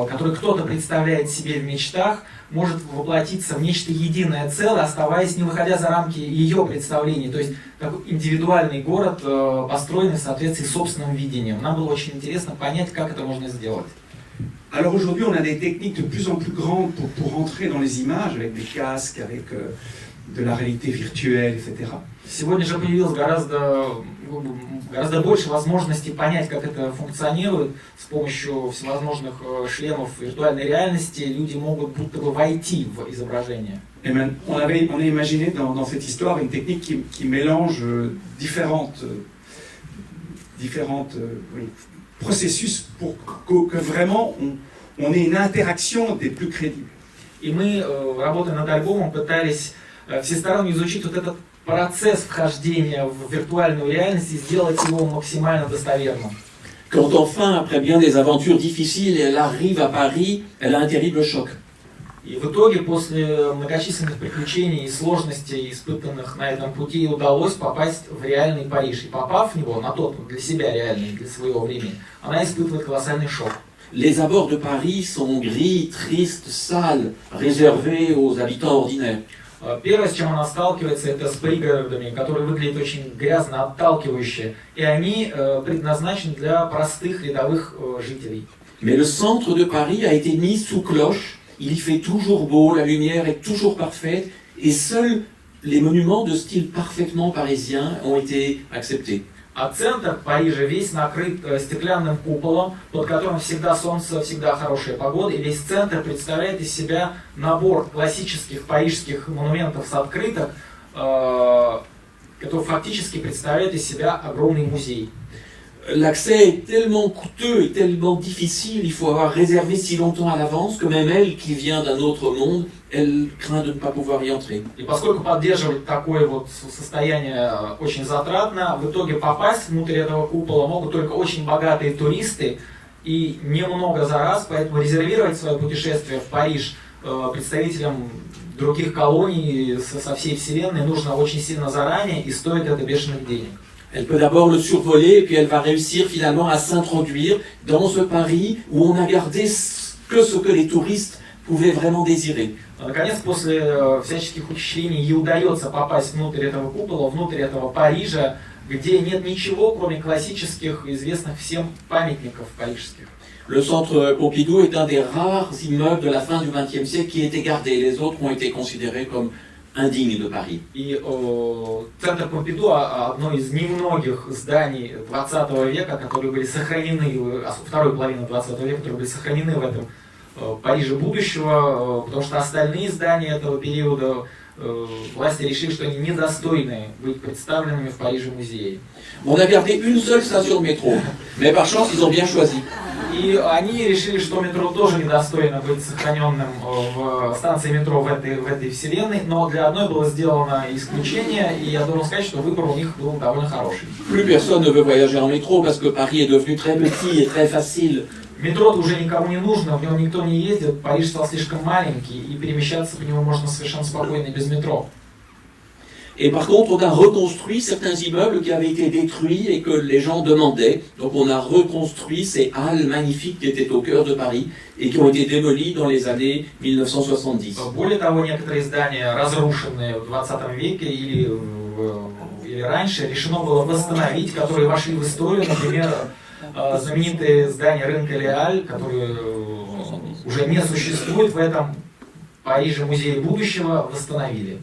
который кто-то представляет себе в мечтах, может воплотиться в нечто единое целое, оставаясь, не выходя за рамки ее представлений. То есть такой индивидуальный город, построенный в соответствии с собственным видением. Нам было очень интересно понять, как это можно сделать. Alors aujourd'hui, on a des techniques de plus en plus grandes pour entrer dans les images, avec des casques, avec de la réalité virtuelle, etc. Сегодня же появилось гораздо больше возможностей понять, как это функционирует. С помощью всевозможных шлемов виртуальной реальности люди могут будто бы войти в изображение. On a imaginé dans cette histoire une technique qui mélange différentes processus pour que vraiment on ait une interaction des plus crédibles. И мы, работая над альбомом, пытались всесторонне изучить вот этот процесс вхождения в виртуальную реальность и сделать его максимально достоверным. Quand enfin, après bien des aventures difficiles, elle arrive à Paris, elle a un terrible choc. И в итоге, после многочисленных приключений и сложностей, испытанных на этом пути, ей удалось попасть в реальный Париж. И попав в него, на тот, для себя реальный, для своего времени, она испытывает колоссальный шок. Les abords de Paris sont gris, tristes, sales, réservés aux habitants ordinaires. Первое, с чем она сталкивается, это с пригородами, которые выглядят очень грязно, отталкивающе. И они предназначены для простых рядовых жителей. Mais le centre de Paris a été mis sous cloche. Il y fait toujours beau, la lumière est toujours parfaite, et seuls les monuments de style parfaitement parisien ont été acceptés. А центр Парижа весь накрыт стеклянным куполом, под которым всегда солнце, всегда хорошая погода, и весь центр представляет из себя набор классических парижских монументов с открыток, который фактически представляет из себя огромный музей. l'accès est tellement coûteux et tellement difficile, il faut avoir réservé si longtemps à l'avance que même elle, qui vient d'un autre monde, elle craint de ne pas pouvoir y entrer. И поскольку поддерживать такое вот состояние очень затратно, в итоге попасть внутрь этого купола могут только очень богатые туристы и немного за раз, поэтому резервировать свое путешествие в Париж представителям других колоний со всей вселенной нужно очень сильно заранее и стоит это бешеных денег. Elle peut d'abord le survoler et puis elle va réussir finalement à s'introduire dans ce Paris où on a gardé que ce que les touristes pouvaient vraiment désirer. Наконец, после всяческих ухищрений ей удается попасть внутрь этого купола, внутрь этого Парижа, где нет ничего, кроме классических, известных всем памятников парижских. Le centre Pompidou est un des rares immeubles de la fin du XXe siècle qui a été gardé. Les autres ont été considérés comme indignes de Paris. И центр Помпиду одно из немногих зданий 20 века, которые были сохранены, второй половины 20 века, которые были сохранены в этом Париже будущего, потому что остальные здания этого периода власти решили, что они недостойны быть представленными в Париже музее. On a gardé une seule station de métro, mais par chance ils ont bien choisi. И они решили, что метро тоже недостойно быть сохраненным в станции метро в этой вселенной, но для одной было сделано исключение, и я должен сказать, что выбор у них был довольно хороший. Plus personne ne veut voyager en métro parce que Paris est devenu très petit et très facile. Метро уже никому не нужно, в него никто не ездит, Париж стал слишком маленький, и перемещаться по нему можно совершенно спокойно без метро. Et par contre, on a reconstruit certains immeubles qui avaient été détruits et que les gens demandaient. Donc on a reconstruit ces halles magnifiques qui étaient au cœur de Paris et qui ont été démolies dans les années 1970. Более того, некоторые здания, разрушенные в 20 веке или раньше, решено было восстановить, которые вошли в историю, например, знаменитые здания рынка Леаль, которые уже не существуют в этом Париже музее будущего, восстановили.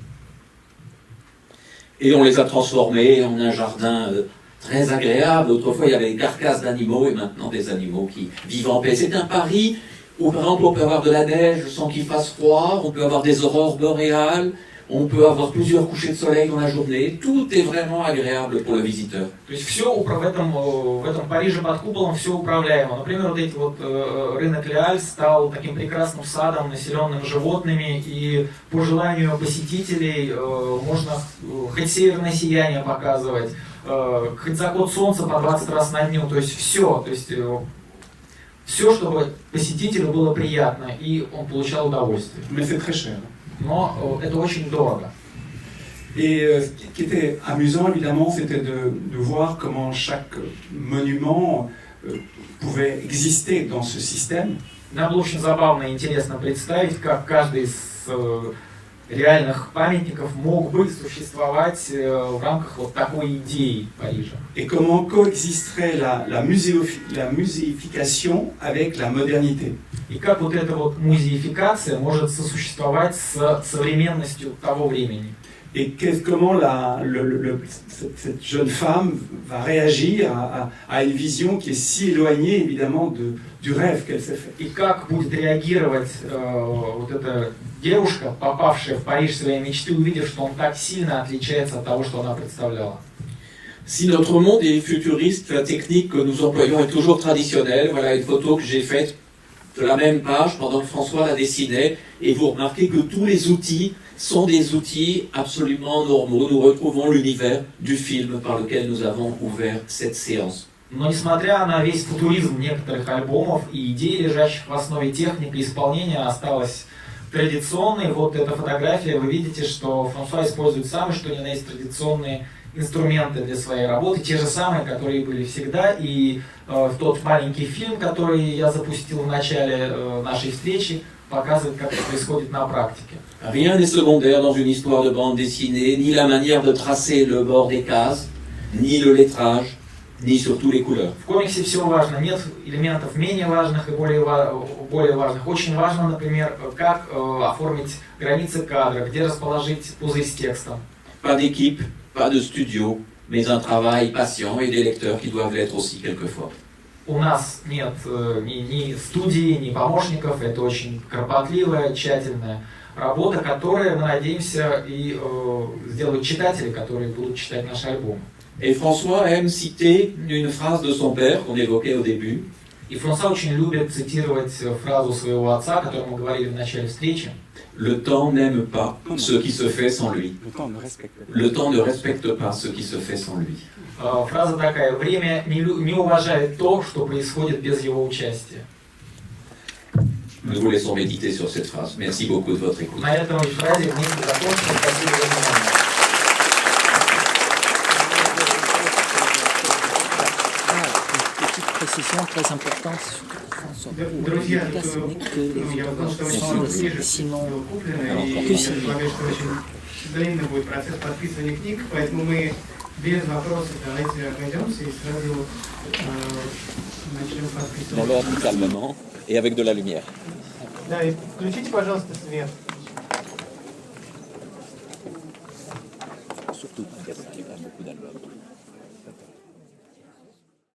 Et on les a transformés en un jardin très agréable. Autrefois, il y avait des carcasses d'animaux et maintenant des animaux qui vivent en paix. C'est un Paris où, par exemple, on peut avoir de la neige sans qu'il fasse froid, on peut avoir des aurores boréales, on peut avoir plusieurs couchers de soleil dans la journée. Tout est vraiment agréable pour le visiteur. То есть все в этом Париже под куполом все управляемо. Например, вот эти вот рынок Леаль стал таким прекрасным садом, населенным животными, и по желанию посетителей можно хоть северное сияние показывать, хоть заход солнца по 20 раз на дню, то есть все, все, чтобы посетителю было приятно и он получал удовольствие. Mais c'est très cher. Но это очень дорого. Et ce qui était amusant, évidemment, c'était de voir comment chaque monument pouvait exister dans ce système. Нам было очень забавно и интересно представить, как каждый из реальных памятников мог бы существовать в рамках вот такой идеи Парижа. Et comment coexisterait la muséification avec la modernité. И как вот эта вот музеификация может сосуществовать с современностью того времени. Et comment cette jeune femme va réagir à une vision qui est si éloignée, évidemment, du rêve qu'elle s'est fait. И как будет реагировать вот эта девушка, попавшая в Париж своей мечты, увидев, что он так сильно отличается от того, что она представляла. Si notre monde est futuriste, la technique que nous employons est toujours traditionnelle. Voilà une photo que j'ai faite de la même page pendant que François la dessinait. Et vous remarquez que tous les outils sont des outils absolument normaux. Nous retrouvons l'univers du film par lequel nous avons ouvert cette séance. Но несмотря на весь футуризм некоторых альбомов и идей, лежащих в основе техники исполнения, осталась традиционной. Вот эта фотография, вы видите, что Франсуа использует самые что ни на есть традиционные инструменты для своей работы, те же самые, которые были всегда. И тот маленький фильм, который я запустил в начале нашей встречи, показывает, как это происходит на практике. Rien n'est secondaire dans une histoire de bande dessinée, ni la manière de tracer le bord des cases, ni le lettrage, ni surtout les couleurs. В комиксе все важно, нет элементов менее важных и более важных. Очень важно, например, как оформить границы кадра, где расположить пузырь с текстом. Pas d'équipe, pas de studio, mais un travail patient et des lecteurs qui doivent l'être aussi quelquefois. У нас нет ни студии, ни помощников, это очень кропотливая, тщательная работа, которая, мы надеемся, и сделают читатели, которые будут читать наш альбом. Et François aime citer une phrase de son père qu'on évoquait au début. И Франсуа очень любит цитировать фразу своего отца, о которой мы говорили в начале встречи. Le temps n'aime pas ce qui se fait sans lui. Le temps ne respecte pas ce qui se fait sans lui. Фраза такая: время не уважает то, что происходит без его участия. Nous vous laissons méditer sur cette phrase. Merci beaucoup de votre écoute. На этой фразе вместе закончим. Спасибо за внимание. Précision très importante sur François. Друзья, Ce n'est que les я узнал, что photographes очень много книжек sinon было куплено, и que я signer. предполагаю, что очень длинный будет процесс подписывания книг, поэтому мы без вопросов давайте обойдемся и сразу начнем подписывать. Dans l'ordre calmement et avec de la lumière. Да, и включите, пожалуйста, свет.